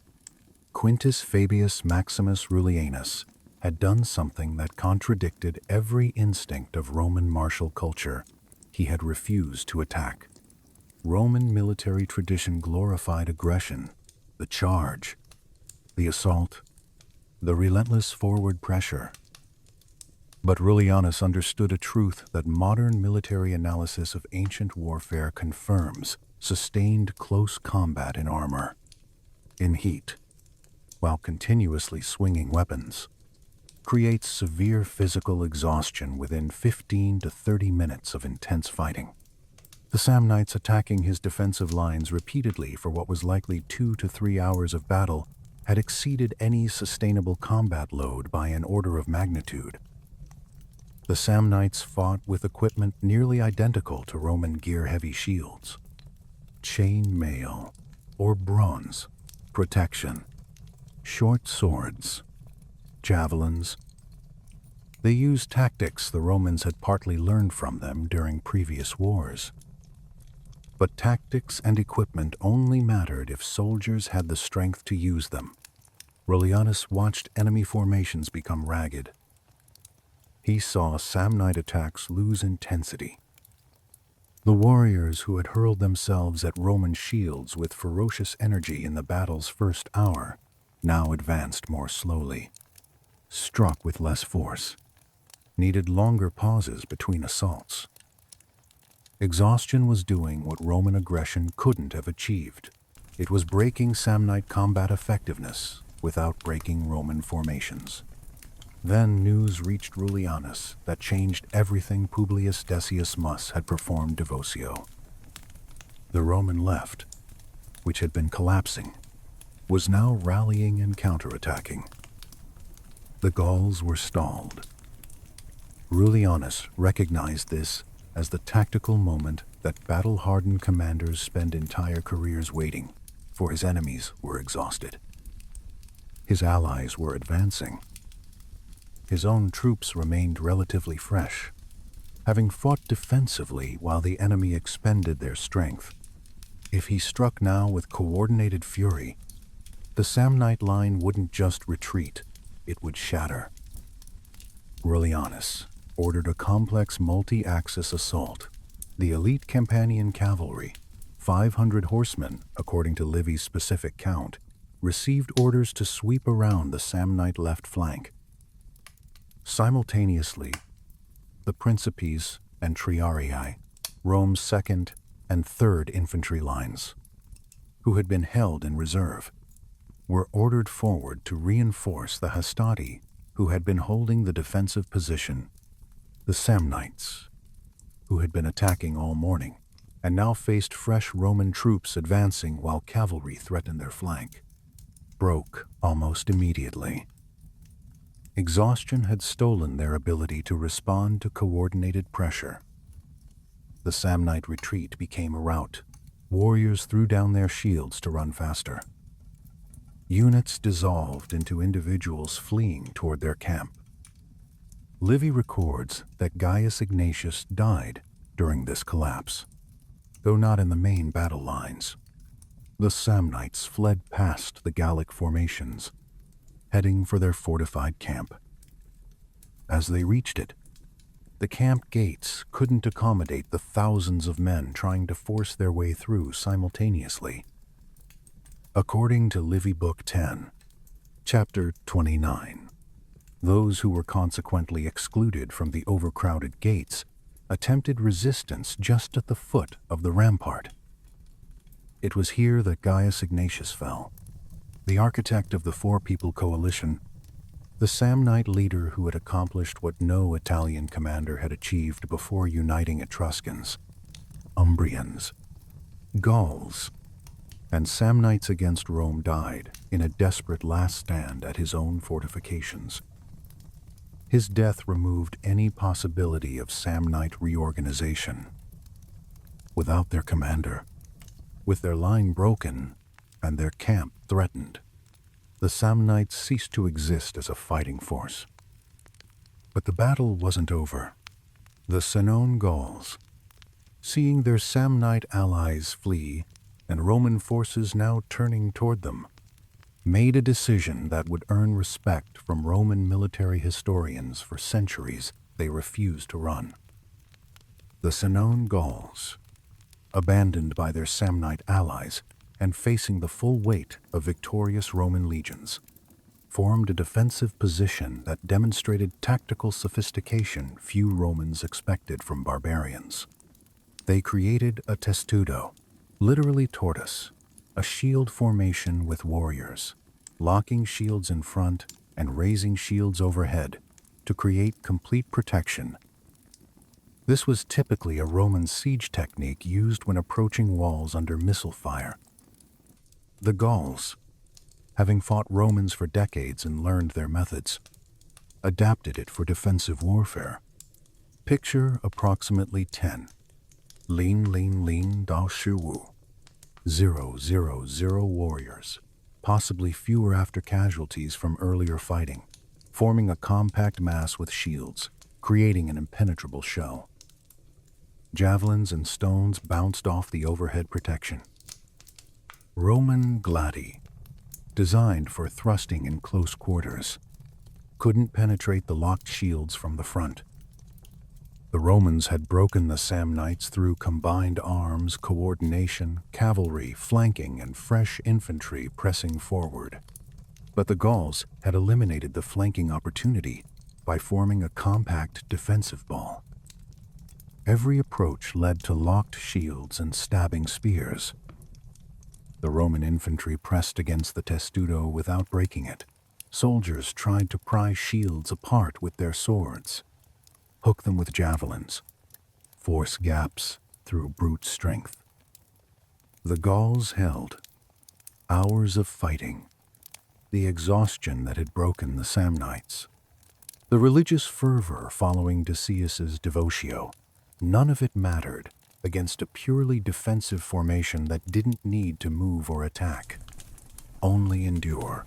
Quintus Fabius Maximus Rullianus had done something that contradicted every instinct of Roman martial culture. He had refused to attack. Roman military tradition glorified aggression, the charge, the assault, the relentless forward pressure. But Rullianus understood a truth that modern military analysis of ancient warfare confirms: sustained close combat in armor, in heat, while continuously swinging weapons, creates severe physical exhaustion within 15 to 30 minutes of intense fighting. The Samnites attacking his defensive lines repeatedly for what was likely 2 to 3 hours of battle had exceeded any sustainable combat load by an order of magnitude. The Samnites fought with equipment nearly identical to Roman gear-heavy shields, chain mail or bronze protection, short swords, javelins, They used tactics the Romans had partly learned from them during previous wars. But tactics and equipment only mattered if soldiers had the strength to use them. Rullianus watched enemy formations become ragged. He saw Samnite attacks lose intensity. The warriors who had hurled themselves at Roman shields with ferocious energy in the battle's first hour now advanced more slowly, struck with less force, needed longer pauses between assaults. Exhaustion was doing what Roman aggression couldn't have achieved. It was breaking Samnite combat effectiveness without breaking Roman formations. Then news reached Rullianus that changed everything Publius Decius Mus had performed devotio. The Roman left, which had been collapsing, was now rallying and counterattacking. The Gauls were stalled. Rullianus recognized this as the tactical moment that battle-hardened commanders spend entire careers waiting, for his enemies were exhausted. His allies were advancing. His own troops remained relatively fresh, having fought defensively while the enemy expended their strength. If he struck now with coordinated fury, the Samnite line wouldn't just retreat, it would shatter. Rullianus ordered a complex multi-axis assault. The elite Campanian cavalry, 500 horsemen according to Livy's specific count, received orders to sweep around the Samnite left flank. Simultaneously, the Principes and Triarii, Rome's second and third infantry lines, who had been held in reserve, were ordered forward to reinforce the Hastati, who had been holding the defensive position. The Samnites, who had been attacking all morning, and now faced fresh Roman troops advancing while cavalry threatened their flank, broke almost immediately. Exhaustion had stolen their ability to respond to coordinated pressure. The Samnite retreat became a rout. Warriors threw down their shields to run faster. Units dissolved into individuals fleeing toward their camp. Livy records that Gaius Ignatius died during this collapse, though not in the main battle lines. The Samnites fled past the Gallic formations, heading for their fortified camp. As they reached it, the camp gates couldn't accommodate the thousands of men trying to force their way through simultaneously. According to Livy Book 10, Chapter 29, those who were consequently excluded from the overcrowded gates attempted resistance just at the foot of the rampart. It was here that Gaius Ignatius fell, the architect of the Four-People Coalition, the Samnite leader who had accomplished what no Italian commander had achieved before uniting Etruscans, Umbrians, Gauls, and Samnites against Rome died in a desperate last stand at his own fortifications. His death removed any possibility of Samnite reorganization. Without their commander, with their line broken and their camp threatened, the Samnites ceased to exist as a fighting force. But the battle wasn't over. The Senoan Gauls, seeing their Samnite allies flee and Roman forces now turning toward them, made a decision that would earn respect from Roman military historians for centuries they refused to run. The Senoan Gauls, abandoned by their Samnite allies and facing the full weight of victorious Roman legions, formed a defensive position that demonstrated tactical sophistication few Romans expected from barbarians. They created a testudo, literally tortoise, a shield formation with warriors, locking shields in front and raising shields overhead to create complete protection. This was typically a Roman siege technique used when approaching walls under missile fire. The Gauls, having fought Romans for decades and learned their methods, adapted it for defensive warfare. Picture approximately 10. Lean da shuwu. 000 warriors, possibly fewer after casualties from earlier fighting, forming a compact mass with shields, creating an impenetrable shell. Javelins and stones bounced off the overhead protection. Roman gladi, designed for thrusting in close quarters, couldn't penetrate the locked shields from the front. The Romans had broken the Samnites through combined arms, coordination, cavalry, flanking, and fresh infantry pressing forward. But the Gauls had eliminated the flanking opportunity by forming a compact defensive ball. Every approach led to locked shields and stabbing spears. The Roman infantry pressed against the testudo without breaking it. Soldiers tried to pry shields apart with their swords, hook them with javelins, force gaps through brute strength. The Gauls held. Hours of fighting, the exhaustion that had broken the Samnites, the religious fervor following Decius's devotio, none of it mattered against a purely defensive formation that didn't need to move or attack, only endure.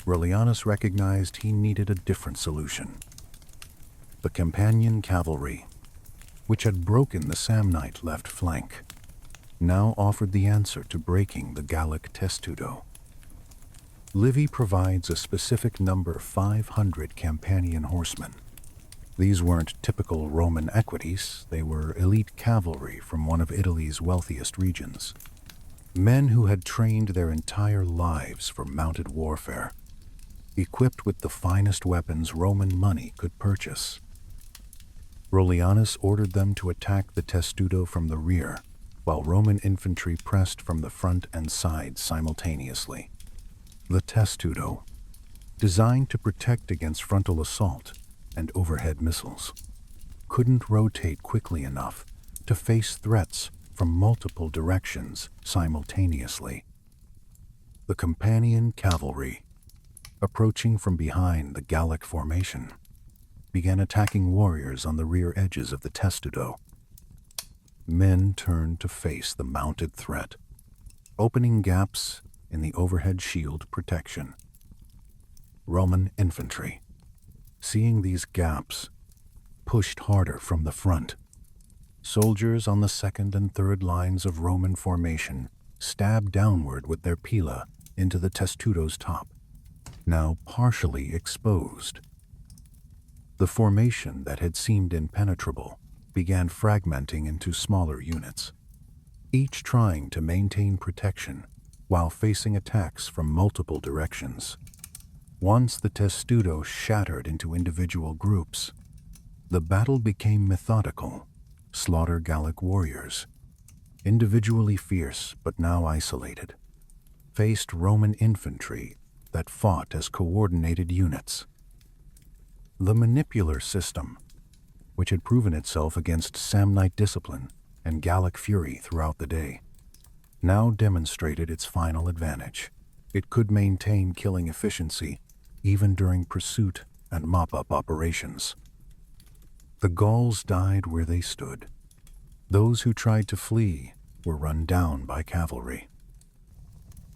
Aurelianus recognized he needed a different solution. The Campanian cavalry, which had broken the Samnite left flank, now offered the answer to breaking the Gallic testudo. Livy provides a specific number: 500 Campanian horsemen. These weren't typical Roman equites, they were elite cavalry from one of Italy's wealthiest regions. Men who had trained their entire lives for mounted warfare, equipped with the finest weapons Roman money could purchase. Aurelianus ordered them to attack the testudo from the rear, while Roman infantry pressed from the front and sides simultaneously. The testudo, designed to protect against frontal assault and overhead missiles, couldn't rotate quickly enough to face threats from multiple directions simultaneously. The Campanian cavalry, approaching from behind the Gallic formation, began attacking warriors on the rear edges of the testudo. Men turned to face the mounted threat, opening gaps in the overhead shield protection. Roman infantry, seeing these gaps, pushed harder from the front. Soldiers on the second and third lines of Roman formation stabbed downward with their pila into the testudo's top, now partially exposed. The formation that had seemed impenetrable began fragmenting into smaller units, each trying to maintain protection while facing attacks from multiple directions. Once the testudo shattered into individual groups, the battle became methodical. Slaughter Gallic warriors, individually fierce but now isolated, faced Roman infantry that fought as coordinated units. The manipular system, which had proven itself against Samnite discipline and Gallic fury throughout the day, now demonstrated its final advantage. It could maintain killing efficiency even during pursuit and mop-up operations. The Gauls died where they stood. Those who tried to flee were run down by cavalry.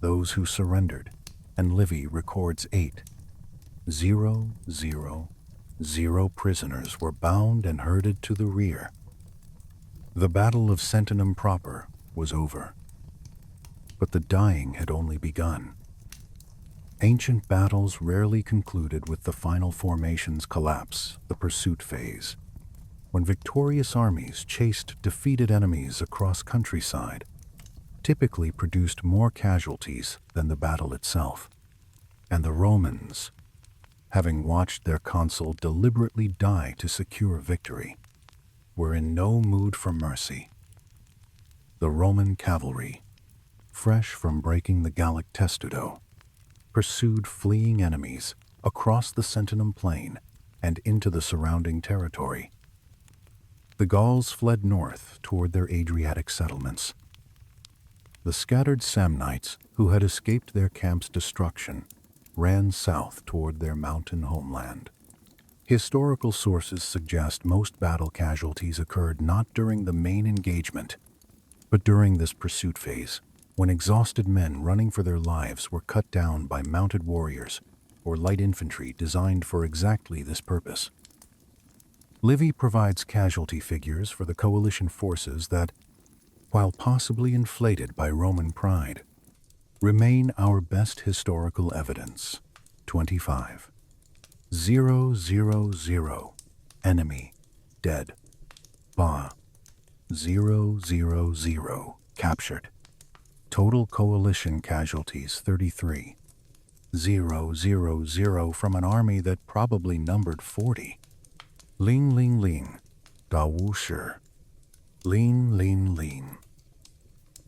Those who surrendered, and Livy records 0 prisoners were bound and herded to the rear. The Battle of Sentinum proper was over, but the dying had only begun. Ancient battles rarely concluded with the final formation's collapse, the pursuit phase, when victorious armies chased defeated enemies across countryside, typically produced more casualties than the battle itself. And the Romans, having watched their consul deliberately die to secure victory, were in no mood for mercy. The Roman cavalry, fresh from breaking the Gallic testudo, pursued fleeing enemies across the Sentinum plain and into the surrounding territory. The Gauls fled north toward their Adriatic settlements. The scattered Samnites, who had escaped their camp's destruction, ran south toward their mountain homeland. Historical sources suggest most battle casualties occurred not during the main engagement, but during this pursuit phase, when exhausted men running for their lives were cut down by mounted warriors or light infantry designed for exactly this purpose. Livy provides casualty figures for the coalition forces that, while possibly inflated by Roman pride, remain our best historical evidence. 25. 000. Enemy. Dead. Ba. 000. Captured. Total coalition casualties 33. 000 from an army that probably numbered 40. Ling ling ling. Da wu shi. Ling ling ling.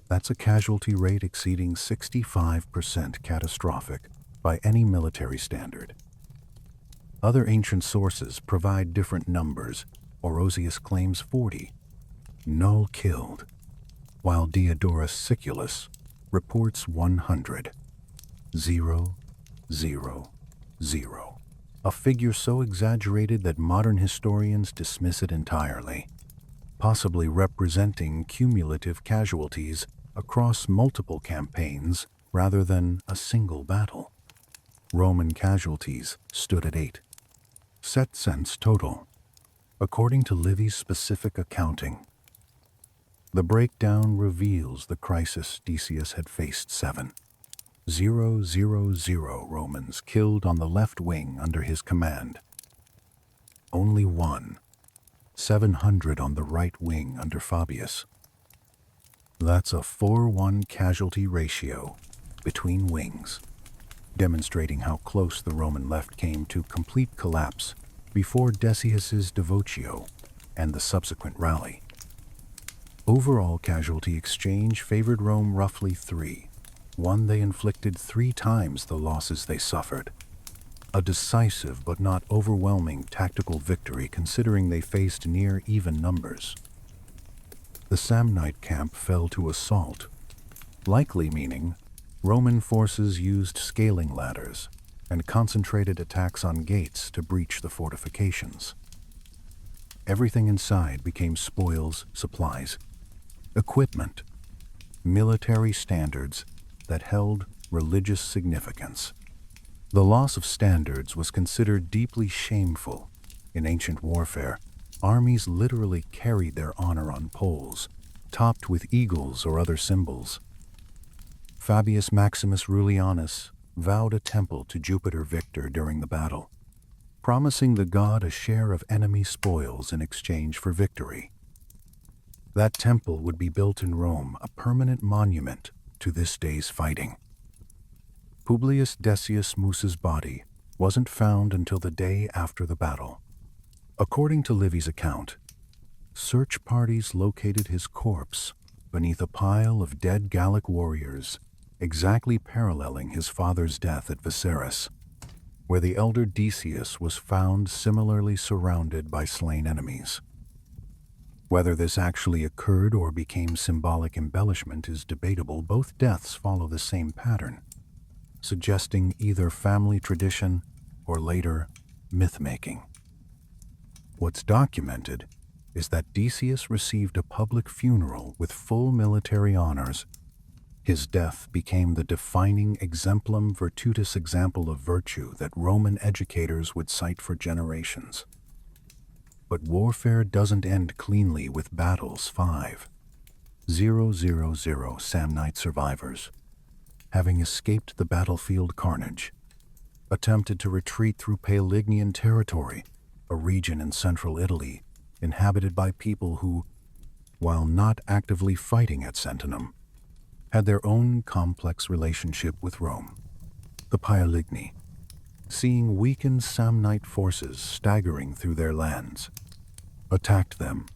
That's a casualty rate exceeding 65% catastrophic by any military standard. Other ancient sources provide different numbers. Orosius claims 40. Null killed, while Diodorus Siculus reports 100. 000. A figure so exaggerated that modern historians dismiss it entirely, possibly representing cumulative casualties across multiple campaigns rather than a single battle. Roman casualties stood at 8. Set cents total, according to Livy's specific accounting. The breakdown reveals the crisis Decius had faced 7. 000 Romans killed on the left wing under his command. Only 1. 700 on the right wing under Fabius. That's a 4-1 casualty ratio between wings, demonstrating how close the Roman left came to complete collapse before Decius's devotio and the subsequent rally. Overall casualty exchange favored Rome roughly 3. One, they inflicted 3 times the losses they suffered. A decisive but not overwhelming tactical victory considering they faced near even numbers. The Samnite camp fell to assault, likely meaning Roman forces used scaling ladders and concentrated attacks on gates to breach the fortifications. Everything inside became spoils, supplies, equipment, military standards that held religious significance. The loss of standards was considered deeply shameful. In ancient warfare, armies literally carried their honor on poles, topped with eagles or other symbols. Fabius Maximus Rullianus vowed a temple to Jupiter Victor during the battle, promising the god a share of enemy spoils in exchange for victory. That temple would be built in Rome, a permanent monument to this day's fighting. Publius Decius Mus's body wasn't found until the day after the battle. According to Livy's account, search parties located his corpse beneath a pile of dead Gallic warriors, exactly paralleling his father's death at Viceris, where the elder Decius was found similarly surrounded by slain enemies. Whether this actually occurred or became symbolic embellishment is debatable. Both deaths follow the same pattern, suggesting either family tradition or later myth-making. What's documented is that Decius received a public funeral with full military honors. His death became the defining exemplum virtutis example of virtue that Roman educators would cite for generations. But warfare doesn't end cleanly with battles. 5. 000 Samnite survivors, having escaped the battlefield carnage, attempted to retreat through Paelignian territory, a region in central Italy inhabited by people who, while not actively fighting at Sentinum, had their own complex relationship with Rome. The Paeligni, seeing weakened Samnite forces staggering through their lands, attacked them.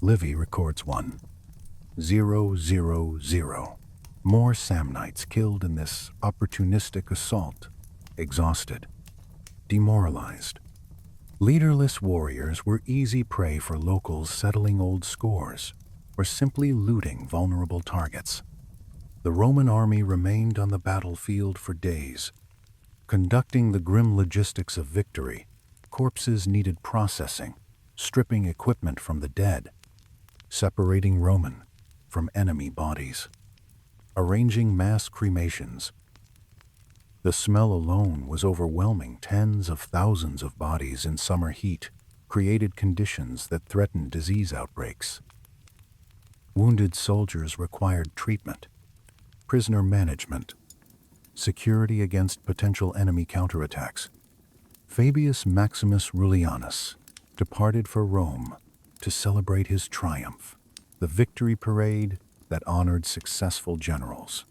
Livy records 1. 000. More Samnites killed in this opportunistic assault, exhausted, demoralized. Leaderless warriors were easy prey for locals settling old scores or simply looting vulnerable targets. The Roman army remained on the battlefield for days, conducting the grim logistics of victory. Corpses needed processing, stripping equipment from the dead, separating Roman from enemy bodies, arranging mass cremations, The smell alone was overwhelming. Tens of thousands of bodies in summer heat created conditions that threatened disease outbreaks. Wounded soldiers required treatment, prisoner management, security against potential enemy counterattacks. Fabius Maximus Rullianus departed for Rome to celebrate his triumph, the victory parade that honored successful generals.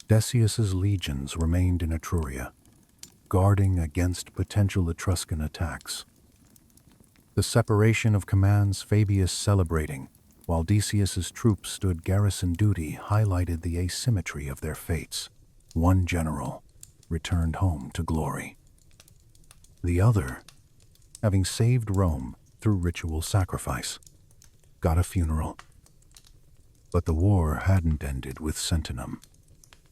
Decius's legions remained in Etruria, guarding against potential Etruscan attacks. The separation of commands Fabius celebrating, while Decius's troops stood garrison duty, highlighted the asymmetry of their fates. One general returned home to glory. The other, having saved Rome through ritual sacrifice, got a funeral. But the war hadn't ended with Sentinum.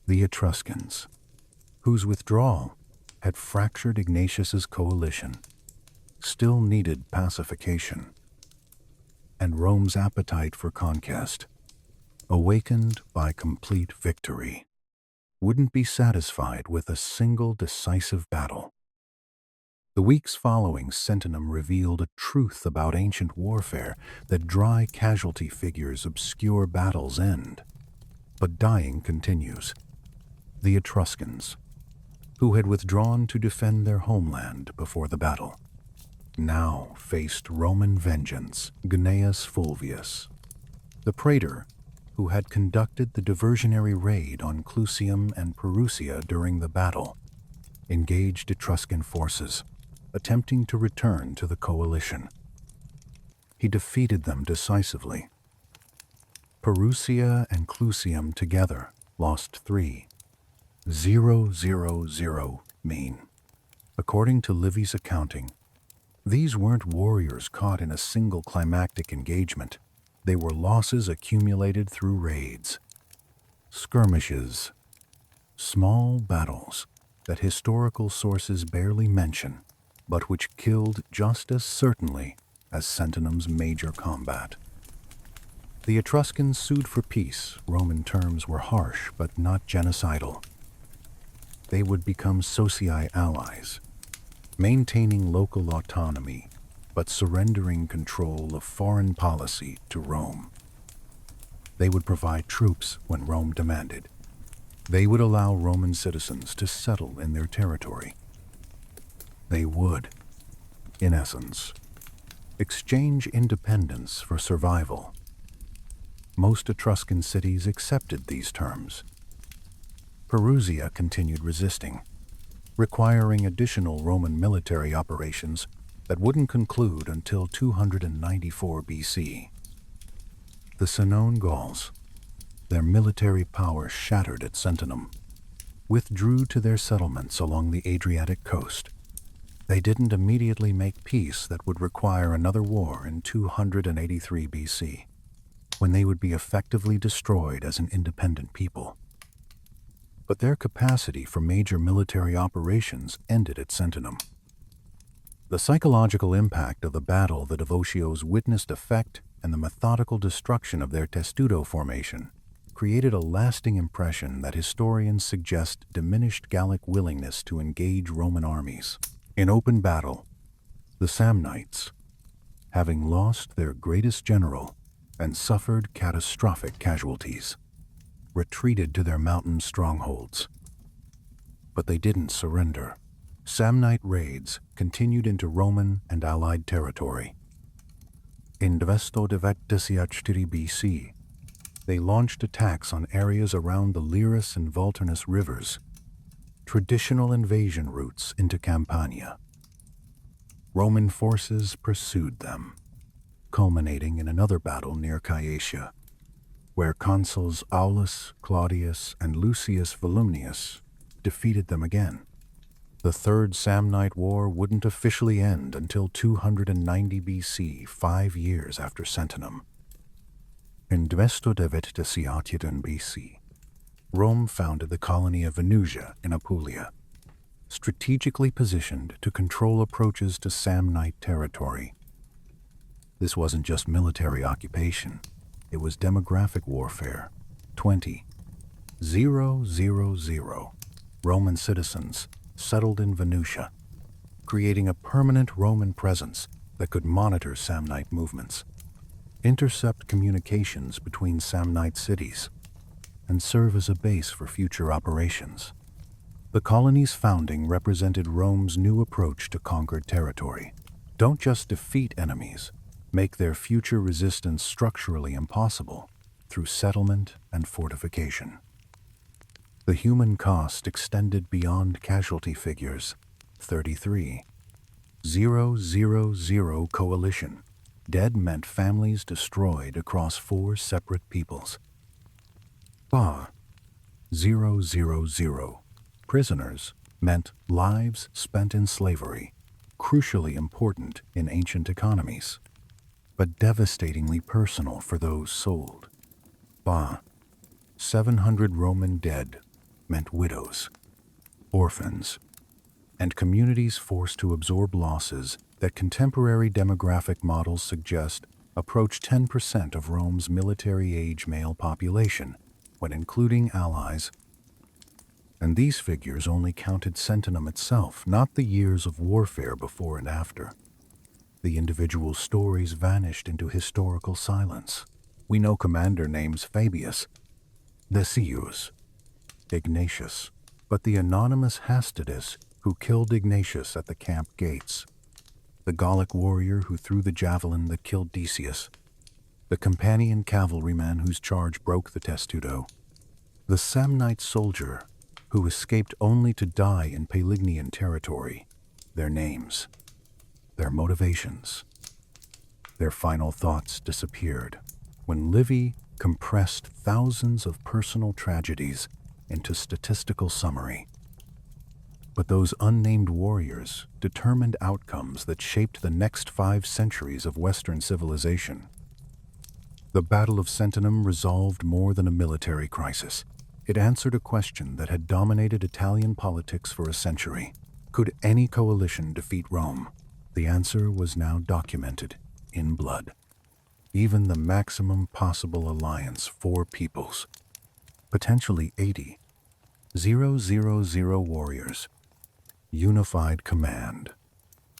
The Etruscans, whose withdrawal had fractured Ignatius's coalition, still needed pacification, and Rome's appetite for conquest, awakened by complete victory, wouldn't be satisfied with a single decisive battle. The weeks following Sentinum revealed a truth about ancient warfare: that dry casualty figures obscure battle's end, but dying continues. The Etruscans, who had withdrawn to defend their homeland before the battle, now faced Roman vengeance. Gnaeus Fulvius, the praetor who had conducted the diversionary raid on Clusium and Perusia during the battle, engaged Etruscan forces, attempting to return to the coalition. He defeated them decisively. Perusia and Clusium together lost 3,000 mean. According to Livy's accounting, these weren't warriors caught in a single climactic engagement. They were losses accumulated through raids, skirmishes, small battles that historical sources barely mention, but which killed just as certainly as Sentinum's major combat. The Etruscans sued for peace. Roman terms were harsh but not genocidal. They would become socii allies, maintaining local autonomy but surrendering control of foreign policy to Rome. They would provide troops when Rome demanded. They would allow Roman citizens to settle in their territory. They would, in essence, exchange independence for survival. Most Etruscan cities accepted these terms. Perusia continued resisting, requiring additional Roman military operations that wouldn't conclude until 294 BC. The Senoan Gauls, their military power shattered at Sentinum, withdrew to their settlements along the Adriatic coast. They didn't immediately make peace that would require another war in 283 BC, when they would be effectively destroyed as an independent people. But their capacity for major military operations ended at Sentinum. The psychological impact of the battle the devotios witnessed effect and the methodical destruction of their testudo formation created a lasting impression that historians suggest diminished Gallic willingness to engage Roman armies. In open battle, the Samnites, having lost their greatest general and suffered catastrophic casualties, retreated to their mountain strongholds. But they didn't surrender. Samnite raids continued into Roman and Allied territory. In devotio BC, they launched attacks on areas around the Liris and Vulturnus rivers, traditional invasion routes into Campania. Roman forces pursued them, culminating in another battle near Caetia, where consuls Aulus, Claudius, and Lucius Volumnius defeated them again. The Third Samnite War wouldn't officially end until 290 BC, 5 years after Sentinum. In devotio BC, Rome founded the colony of Venusia in Apulia, strategically positioned to control approaches to Samnite territory. This wasn't just military occupation, it was demographic warfare. 20,000 Roman citizens settled in Venusia, creating a permanent Roman presence that could monitor Samnite movements, intercept communications between Samnite cities, and serve as a base for future operations. The colony's founding represented Rome's new approach to conquered territory. Don't just defeat enemies, make their future resistance structurally impossible through settlement and fortification. The human cost extended beyond casualty figures. 33,000 coalition. Dead meant families destroyed across 4 separate peoples. 000. Prisoners meant lives spent in slavery, crucially important in ancient economies, but devastatingly personal for those sold. 700 Roman dead meant widows, orphans, and communities forced to absorb losses that contemporary demographic models suggest approach 10% of Rome's military-age male population, when including allies. And these figures only counted Sentinum itself, not the years of warfare before and after. The individual stories vanished into historical silence. We know commander names Fabius, Decius, Ignatius, but the anonymous Hastidus who killed Ignatius at the camp gates, the Gallic warrior who threw the javelin that killed Decius, the Campanian cavalryman whose charge broke the testudo, the Samnite soldier who escaped only to die in Pelignian territory, their names, their motivations, their final thoughts disappeared when Livy compressed thousands of personal tragedies into statistical summary. But those unnamed warriors determined outcomes that shaped the next 5 centuries of Western civilization. The Battle of Sentinum resolved more than a military crisis. It answered a question that had dominated Italian politics for a century. Could any coalition defeat Rome? The answer was now documented in blood. Even the maximum possible alliance, 4 peoples, potentially 80,000 warriors, unified command.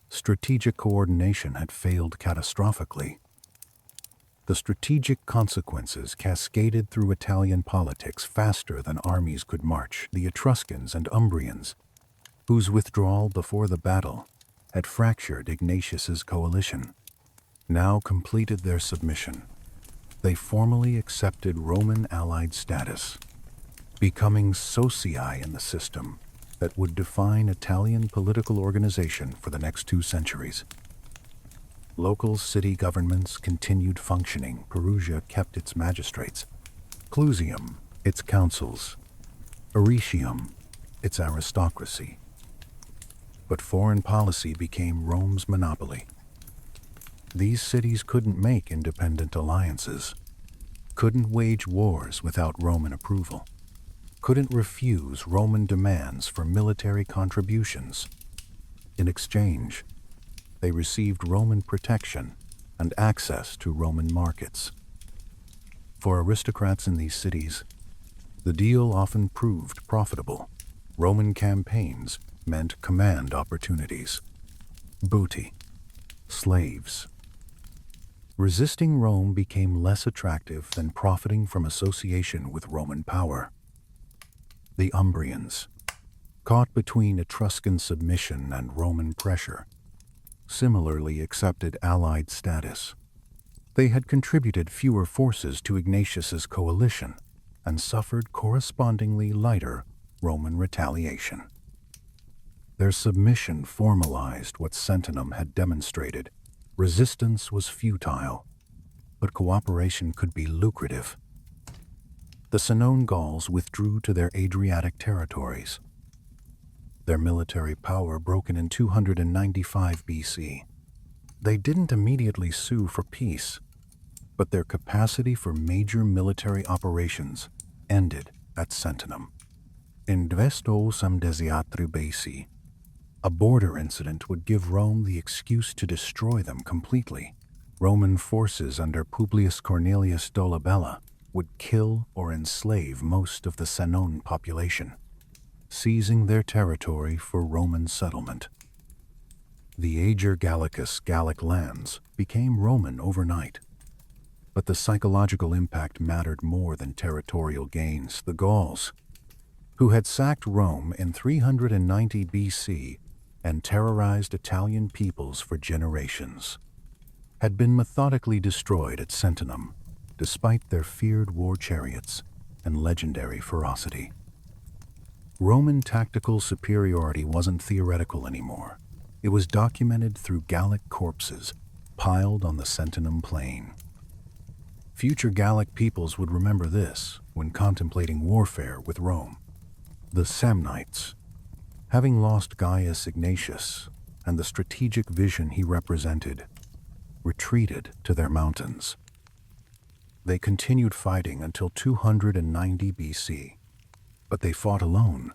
Strategic coordination had failed catastrophically. The strategic consequences cascaded through Italian politics faster than armies could march. The Etruscans and Umbrians, whose withdrawal before the battle had fractured Ignatius's coalition, now completed their submission. They formally accepted Roman allied status, becoming socii in the system that would define Italian political organization for the next 2 centuries. Local city governments continued functioning. Perugia kept its magistrates, Clusium its consuls, Arretium its aristocracy. But foreign policy became Rome's monopoly. These cities couldn't make independent alliances, couldn't wage wars without Roman approval, couldn't refuse Roman demands for military contributions. In exchange, they received Roman protection and access to Roman markets. For aristocrats in these cities, the deal often proved profitable. Roman campaigns meant command opportunities, booty, slaves. Resisting Rome became less attractive than profiting from association with Roman power. The Umbrians, caught between Etruscan submission and Roman pressure, similarly accepted allied status. They had contributed fewer forces to Ignatius's coalition and suffered correspondingly lighter Roman retaliation. Their submission formalized what Sentinum had demonstrated. Resistance was futile, but cooperation could be lucrative. The Senoan Gauls withdrew to their Adriatic territories, their military power broken in 295 BC. They didn't immediately sue for peace, but their capacity for major military operations ended at Sentinum. In 273 BC, a border incident would give Rome the excuse to destroy them completely. Roman forces under Publius Cornelius Dolabella would kill or enslave most of the Senoan population. seizing their territory for Roman settlement. The Ager Gallicus Gallic lands became Roman overnight. But the psychological impact mattered more than territorial gains. The Gauls, who had sacked Rome in 390 BC and terrorized Italian peoples for generations, had been methodically destroyed at Sentinum, despite their feared war chariots and legendary ferocity. Roman tactical superiority wasn't theoretical anymore. It was documented through Gallic corpses piled on the Sentinum plain. Future Gallic peoples would remember this when contemplating warfare with Rome. The Samnites, having lost Gaius Ignatius and the strategic vision he represented, retreated to their mountains. They continued fighting until 290 BC, but they fought alone.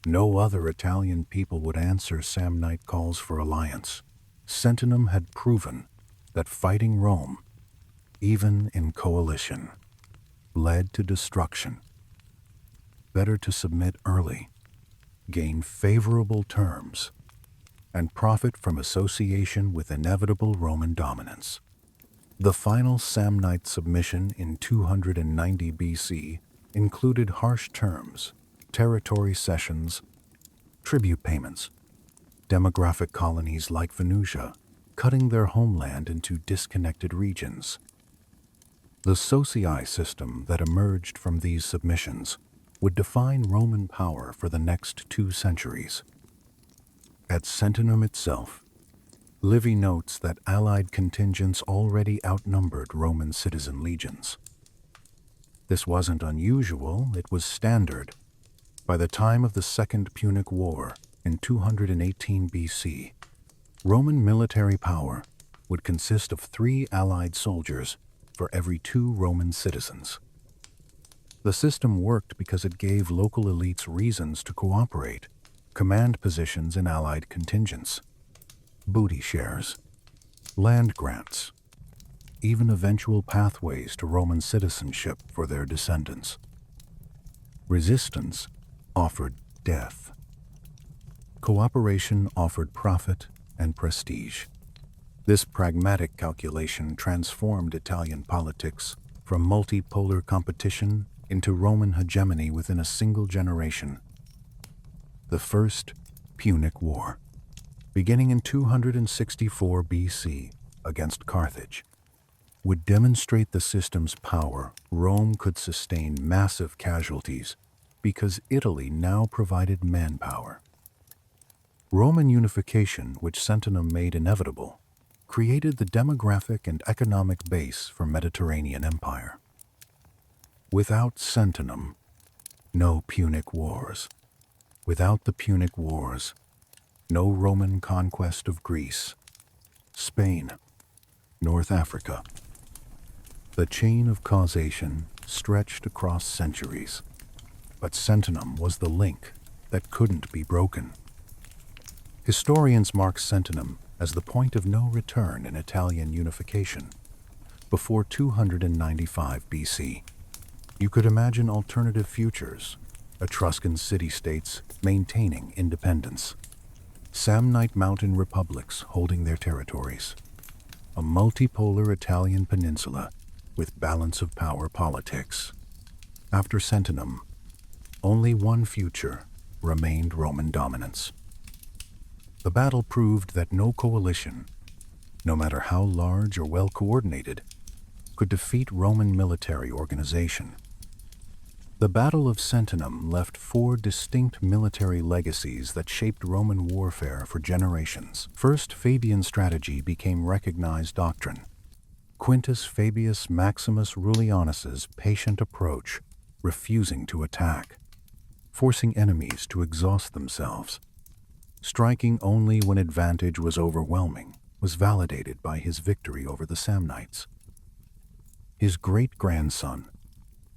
No other Italian people would answer Samnite calls for alliance. Sentinum had proven that fighting Rome, even in coalition, led to destruction. Better to submit early, gain favorable terms, and profit from association with inevitable Roman dominance. The final Samnite submission in 290 BC included harsh terms, territory cessions, tribute payments, demographic colonies like Venusia, cutting their homeland into disconnected regions. The socii system that emerged from these submissions would define Roman power for the next 2 centuries. At Sentinum itself, Livy notes that allied contingents already outnumbered Roman citizen legions. This wasn't unusual, it was standard. By the time of the Second Punic War in 218 BC, Roman military power would consist of 3 allied soldiers for every 2 Roman citizens. The system worked because it gave local elites reasons to cooperate, command positions in allied contingents, booty shares, land grants, even eventual pathways to Roman citizenship for their descendants. Resistance offered death. Cooperation offered profit and prestige. This pragmatic calculation transformed Italian politics from multipolar competition into Roman hegemony within a single generation. The First Punic War, beginning in 264 BC against Carthage, would demonstrate the system's power. Rome could sustain massive casualties because Italy now provided manpower. Roman unification, which Sentinum made inevitable, created the demographic and economic base for Mediterranean empire. Without Sentinum, no Punic Wars. Without the Punic Wars, no Roman conquest of Greece, Spain, North Africa. The chain of causation stretched across centuries, but Sentinum was the link that couldn't be broken. Historians mark Sentinum as the point of no return in Italian unification. Before 295 BC, you could imagine alternative futures, Etruscan city-states maintaining independence, Samnite mountain republics holding their territories, a multipolar Italian peninsula with balance of power politics. After Sentinum, only one future remained: Roman dominance. The battle proved that no coalition, no matter how large or well coordinated, could defeat Roman military organization. The Battle of Sentinum left 4 distinct military legacies that shaped Roman warfare for generations. First, Fabian strategy became recognized doctrine. Quintus Fabius Maximus Rullianus's patient approach, refusing to attack, forcing enemies to exhaust themselves, striking only when advantage was overwhelming, was validated by his victory over the Samnites. His great-grandson,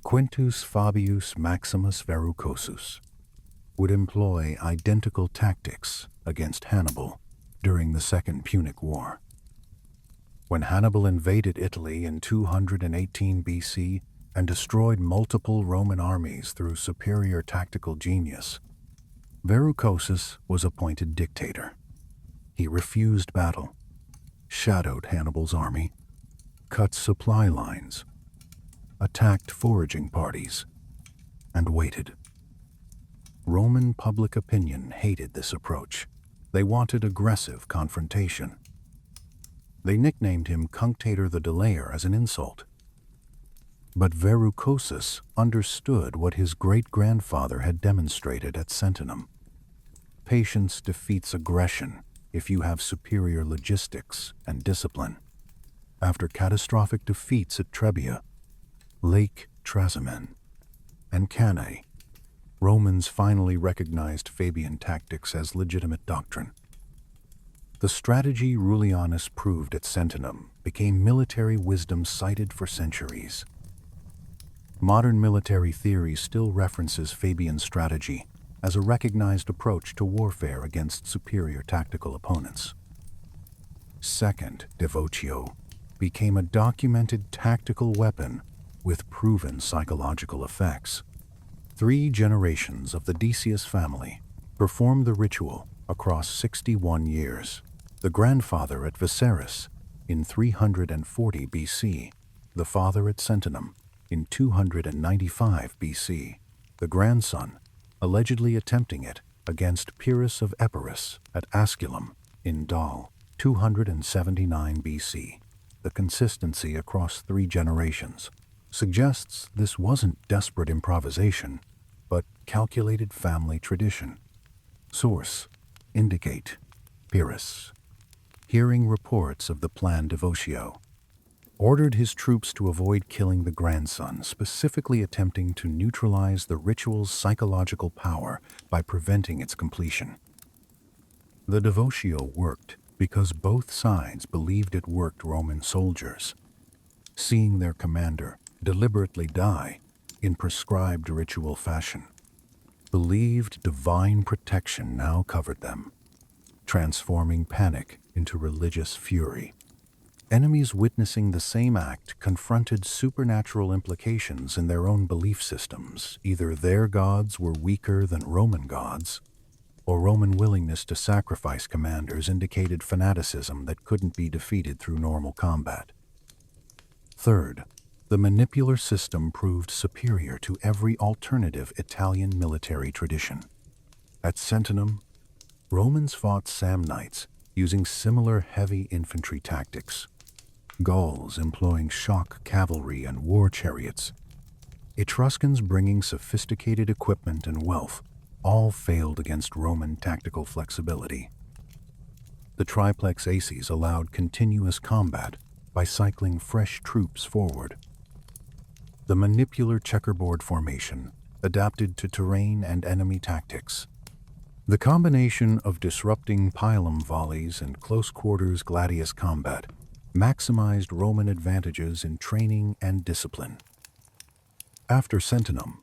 Quintus Fabius Maximus Verrucosus, would employ identical tactics against Hannibal during the Second Punic War. When Hannibal invaded Italy in 218 BC, and destroyed multiple Roman armies through superior tactical genius. Verrucosus was appointed dictator. He refused battle, shadowed Hannibal's army, cut supply lines, attacked foraging parties, and waited. Roman public opinion hated this approach. They wanted aggressive confrontation. They nicknamed him Cunctator the Delayer as an insult. But Verrucosus understood what his great-grandfather had demonstrated at Sentinum. Patience defeats aggression if you have superior logistics and discipline. After catastrophic defeats at Trebia, Lake Trasimene, and Cannae, Romans finally recognized Fabian tactics as legitimate doctrine. The strategy Rullianus proved at Sentinum became military wisdom cited for centuries. Modern military theory still references Fabian strategy as a recognized approach to warfare against superior tactical opponents. Second, devotio became a documented tactical weapon with proven psychological effects. 3 generations of the Decius family performed the ritual across 61 years. The grandfather at Viserys in 340 BC, the father at Sentinum in 295 BC, the grandson allegedly attempting it against Pyrrhus of Epirus at Asculum in Dal, 279 BC. The consistency across 3 generations suggests this wasn't desperate improvisation, but calculated family tradition. Source: indicate Pyrrhus, hearing reports of the planned devotio, ordered his troops to avoid killing the grandson, specifically attempting to neutralize the ritual's psychological power by preventing its completion. The devotio worked because both sides believed it worked Roman soldiers. Seeing their commander deliberately die in prescribed ritual fashion, believed divine protection now covered them, transforming panic into religious fury. Enemies witnessing the same act confronted supernatural implications in their own belief systems. Either their gods were weaker than Roman gods, or Roman willingness to sacrifice commanders indicated fanaticism that couldn't be defeated through normal combat. Third, the manipular system proved superior to every alternative Italian military tradition. At Sentinum, Romans fought Samnites using similar heavy infantry tactics, Gauls employing shock cavalry and war chariots, Etruscans bringing sophisticated equipment and wealth. All failed against Roman tactical flexibility. The triplex aces allowed continuous combat by cycling fresh troops forward. The manipular checkerboard formation adapted to terrain and enemy tactics. The combination of disrupting pilum volleys and close-quarters gladius combat maximized Roman advantages in training and discipline. After Sentinum,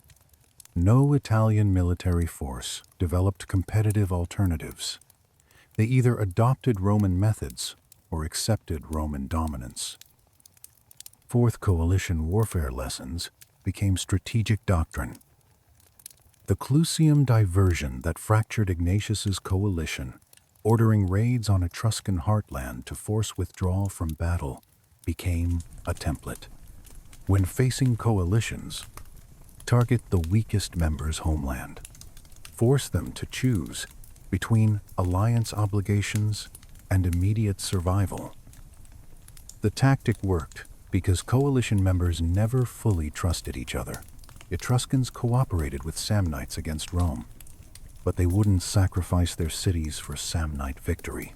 no Italian military force developed competitive alternatives. They either adopted Roman methods or accepted Roman dominance. Fourth coalition warfare lessons became strategic doctrine. The Clusium diversion that fractured Ignatius's coalition, ordering raids on Etruscan heartland to force withdrawal from battle, became a template. When facing coalitions, target the weakest member's homeland. Force them to choose between alliance obligations and immediate survival. The tactic worked because coalition members never fully trusted each other. Etruscans cooperated with Samnites against Rome, but they wouldn't sacrifice their cities for Samnite victory.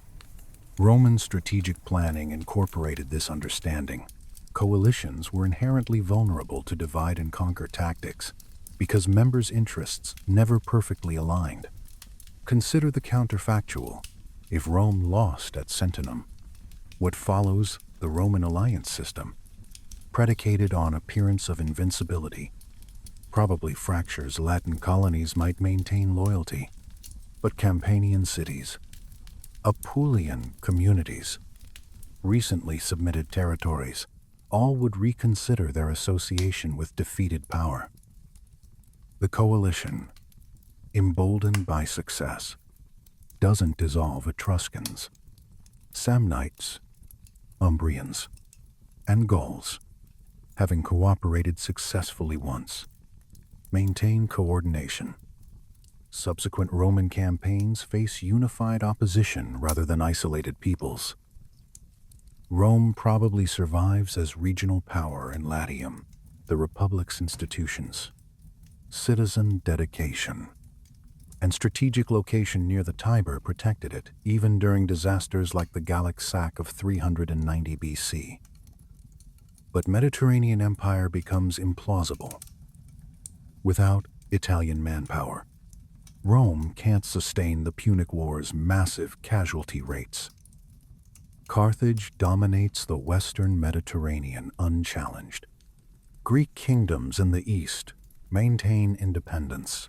Roman strategic planning incorporated this understanding. Coalitions were inherently vulnerable to divide and conquer tactics because members' interests never perfectly aligned. Consider the counterfactual. If Rome lost at Sentinum, what follows the Roman alliance system, predicated on appearance of invincibility, probably fractures Latin colonies might maintain loyalty, but Campanian cities, Apulian communities, recently submitted territories, all would reconsider their association with defeated power. The coalition, emboldened by success, doesn't dissolve Etruscans, Samnites, Umbrians, and Gauls, having cooperated successfully once, maintain coordination. Subsequent Roman campaigns face unified opposition rather than isolated peoples. Rome probably survives as regional power in Latium, the Republic's institutions, citizen dedication, and strategic location near the Tiber protected it even during disasters like the Gallic sack of 390 BC. But Mediterranean Empire becomes implausible. Without Italian manpower, Rome can't sustain the Punic War's massive casualty rates. Carthage dominates the western Mediterranean unchallenged. Greek kingdoms in the east maintain independence.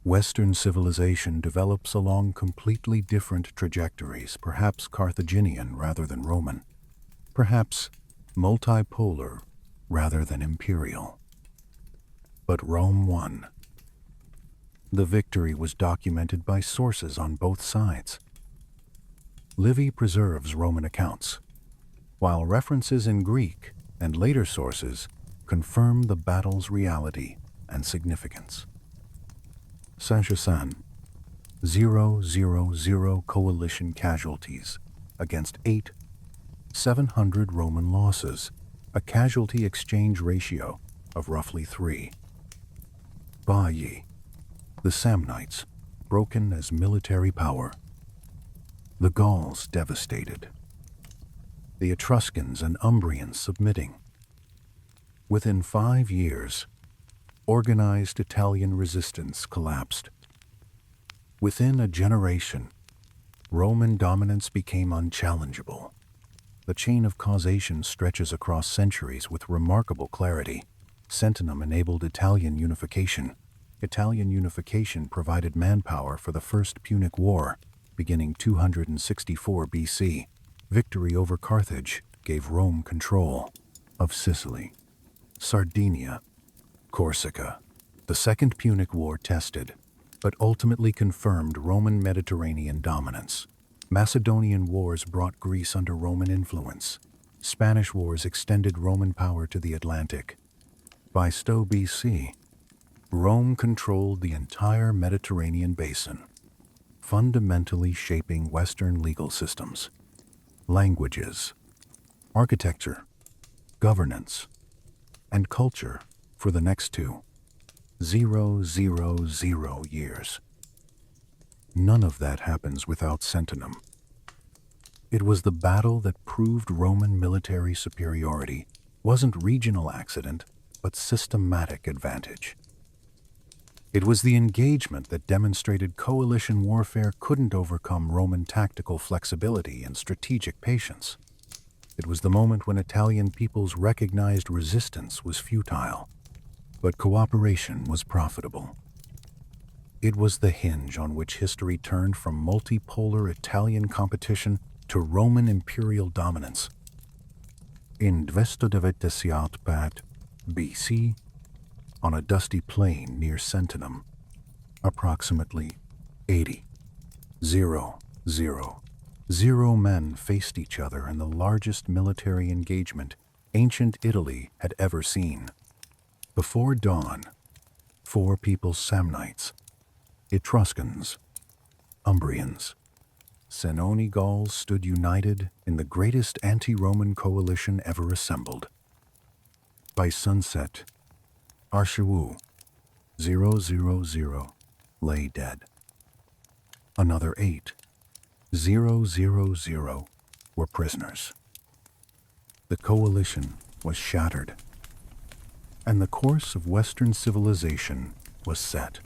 Western civilization develops along completely different trajectories, perhaps Carthaginian rather than Roman, perhaps multipolar rather than imperial. But Rome won. The victory was documented by sources on both sides. Livy preserves Roman accounts, while references in Greek and later sources confirm the battle's reality and significance. Saint-Germain, 000 coalition casualties against 700 Roman losses, a casualty exchange ratio of roughly 3. Baiae, the Samnites, broken as military power. The Gauls devastated. The Etruscans and Umbrians submitting. Within 5 years, organized Italian resistance collapsed. Within a generation, Roman dominance became unchallengeable. The chain of causation stretches across centuries with remarkable clarity. Sentinum enabled Italian unification. Italian unification provided manpower for the First Punic War, beginning 264 BC. Victory over Carthage gave Rome control of Sicily, Sardinia, Corsica. The Second Punic War tested, but ultimately confirmed Roman Mediterranean dominance. Macedonian wars brought Greece under Roman influence. Spanish wars extended Roman power to the Atlantic. By Sto BC, Rome controlled the entire Mediterranean basin, fundamentally shaping Western legal systems, languages, architecture, governance, and culture for the next 2,000 years. None of that happens without Sentinum. It was the battle that proved Roman military superiority wasn't regional accident, but systematic advantage. It was the engagement that demonstrated coalition warfare couldn't overcome Roman tactical flexibility and strategic patience. It was the moment when Italian peoples recognized resistance was futile, but cooperation was profitable. It was the hinge on which history turned from multipolar Italian competition to Roman imperial dominance. In 295 BC, on a dusty plain near Sentinum, approximately 0 men faced each other in the largest military engagement ancient Italy had ever seen. Before dawn, 4 peoples: Samnites, Etruscans, Umbrians, Senoni Gauls stood united in the greatest anti-Roman coalition ever assembled. By sunset, Archewu, 000, lay dead. Another 8,000 were prisoners. The coalition was shattered, and the course of Western civilization was set.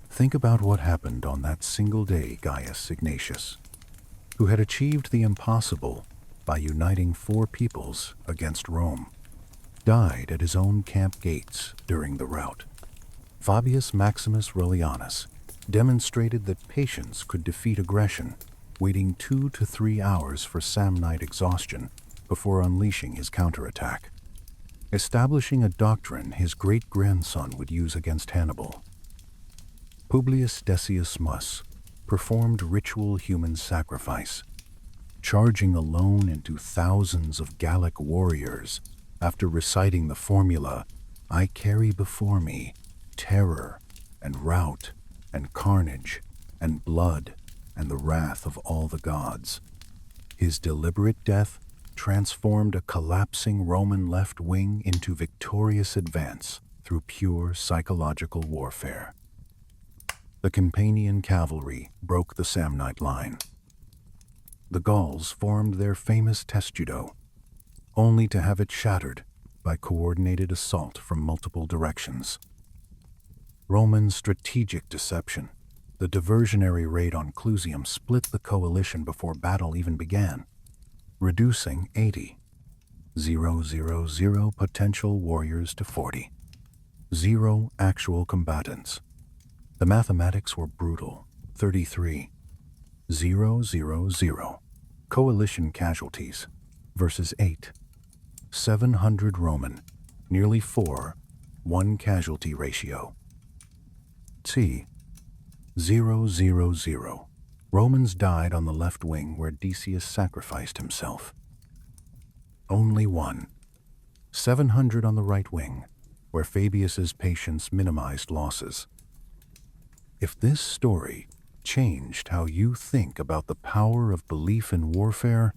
Think about what happened on that single day. Gaius Ignatius, who had achieved the impossible by uniting 4 peoples against Rome, died at his own camp gates during the rout. Fabius Maximus Rullianus demonstrated that patience could defeat aggression, waiting 2 to 3 hours for Samnite exhaustion before unleashing his counterattack, establishing a doctrine his great-grandson would use against Hannibal. Publius Decius Mus performed ritual human sacrifice, charging alone into thousands of Gallic warriors after reciting the formula, "I carry before me terror and rout and carnage and blood and the wrath of all the gods." His deliberate death transformed a collapsing Roman left wing into victorious advance through pure psychological warfare. The Campanian cavalry broke the Samnite line. The Gauls formed their famous testudo, only to have it shattered by coordinated assault from multiple directions. Roman strategic deception. The diversionary raid on Clusium split the coalition before battle even began, reducing 80,000 potential warriors to 40. 0 actual combatants. The mathematics were brutal. 33,000 coalition casualties versus 700 Roman, nearly 4:1 casualty ratio. 000 Romans died on the left wing where Decius sacrificed himself. Only 700 on the right wing, where Fabius's patience minimized losses. If this story changed how you think about the power of belief in warfare,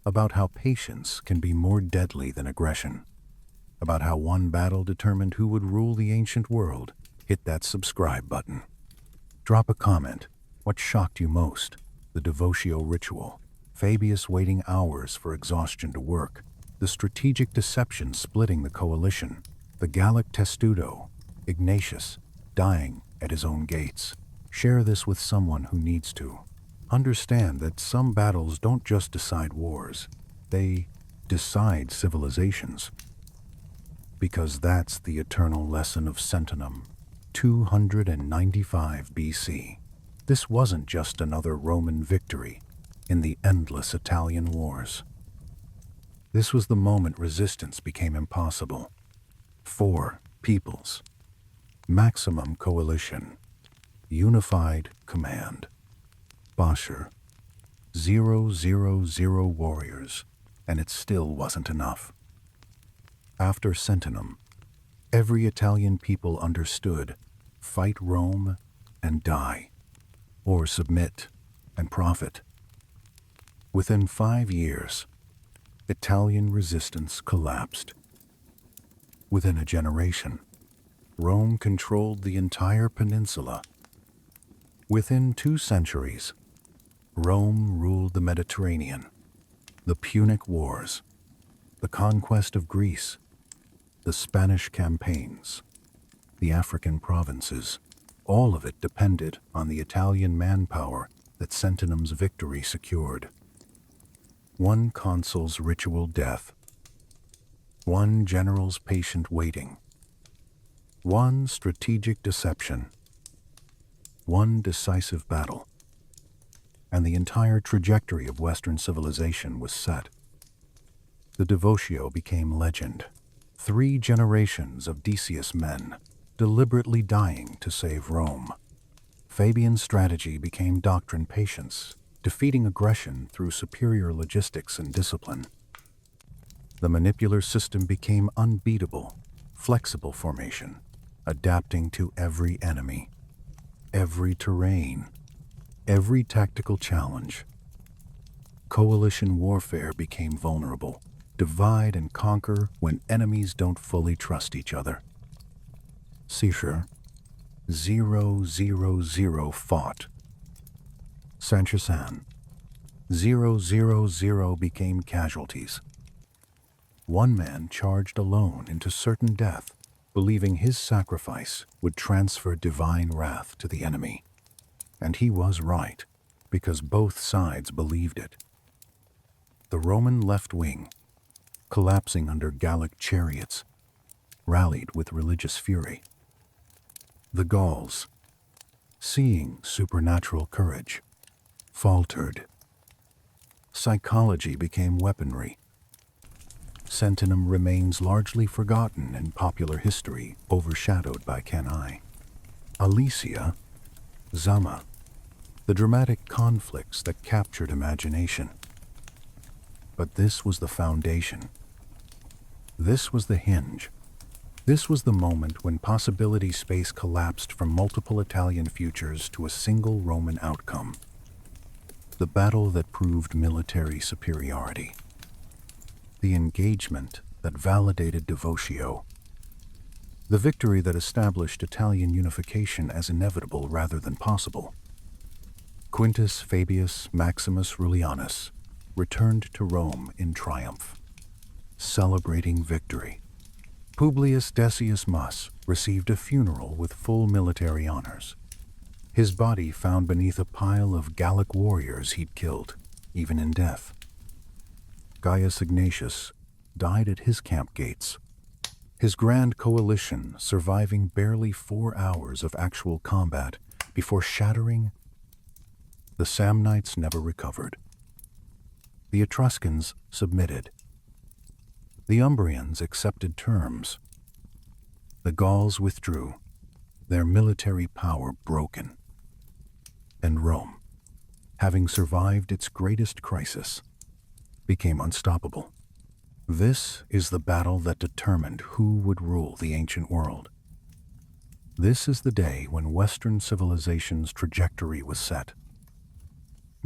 about how patience can be more deadly than aggression, about how one battle determined who would rule the ancient world, hit that subscribe button. Drop a comment. What shocked you most? The devotio ritual, Fabius waiting hours for exhaustion to work, the strategic deception splitting the coalition, the Gallic testudo, Ignatius dying at his own gates. Share this with someone who needs to. Understand that some battles don't just decide wars, they decide civilizations. Because that's the eternal lesson of Sentinum, 295 BC. This wasn't just another Roman victory in the endless Italian wars. This was the moment resistance became impossible. 4 peoples, maximum coalition, unified command. Boscher, 000 warriors, and it still wasn't enough. After Sentinum, every Italian people understood: fight Rome and die, or submit and profit. Within 5 years, Italian resistance collapsed. Within a generation, Rome controlled the entire peninsula. Within 2 centuries, Rome ruled the Mediterranean, the Punic Wars, the conquest of Greece, the Spanish campaigns, the African provinces. All of it depended on the Italian manpower that Sentinum's victory secured. 1 consul's ritual death, 1 general's patient waiting, 1 strategic deception, 1 decisive battle, and the entire trajectory of Western civilization was set. The devotio became legend. 3 generations of Decius men deliberately dying to save Rome. Fabian's strategy became doctrine patience, defeating aggression through superior logistics and discipline. The manipular system became unbeatable, flexible formation, adapting to every enemy, every terrain, every tactical challenge. Coalition warfare became vulnerable. Divide and conquer when enemies don't fully trust each other. Seizure, 000 fought. Sanchersan, 000 became casualties. 1 man charged alone into certain death, believing his sacrifice would transfer divine wrath to the enemy. And he was right, because both sides believed it. The Roman left wing, collapsing under Gallic chariots, rallied with religious fury. The Gauls, seeing supernatural courage, faltered. Psychology became weaponry. Sentinum remains largely forgotten in popular history, overshadowed by Cannae. Alesia, Zama, the dramatic conflicts that captured imagination. But this was the foundation. This was the hinge. This was the moment when possibility space collapsed from multiple Italian futures to a single Roman outcome. The battle that proved military superiority. The engagement that validated devotio. The victory that established Italian unification as inevitable rather than possible. Quintus Fabius Maximus Rullianus returned to Rome in triumph, celebrating victory. Publius Decius Mus received a funeral with full military honors. His body found beneath a pile of Gallic warriors he'd killed, even in death. Gaius Ignatius died at his camp gates, his grand coalition surviving barely 4 hours of actual combat before shattering. The Samnites never recovered. The Etruscans submitted. The Umbrians accepted terms. The Gauls withdrew, their military power broken. And Rome, having survived its greatest crisis, became unstoppable. This is the battle that determined who would rule the ancient world. This is the day when Western civilization's trajectory was set.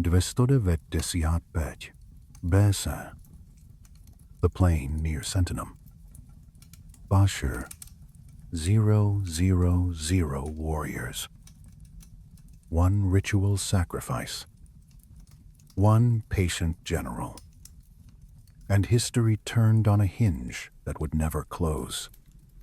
Dvestodevet desiat pech, Besa, the plain near Sentinum. Bashir, 000 warriors. One ritual sacrifice. One patient general. And history turned on a hinge that would never close.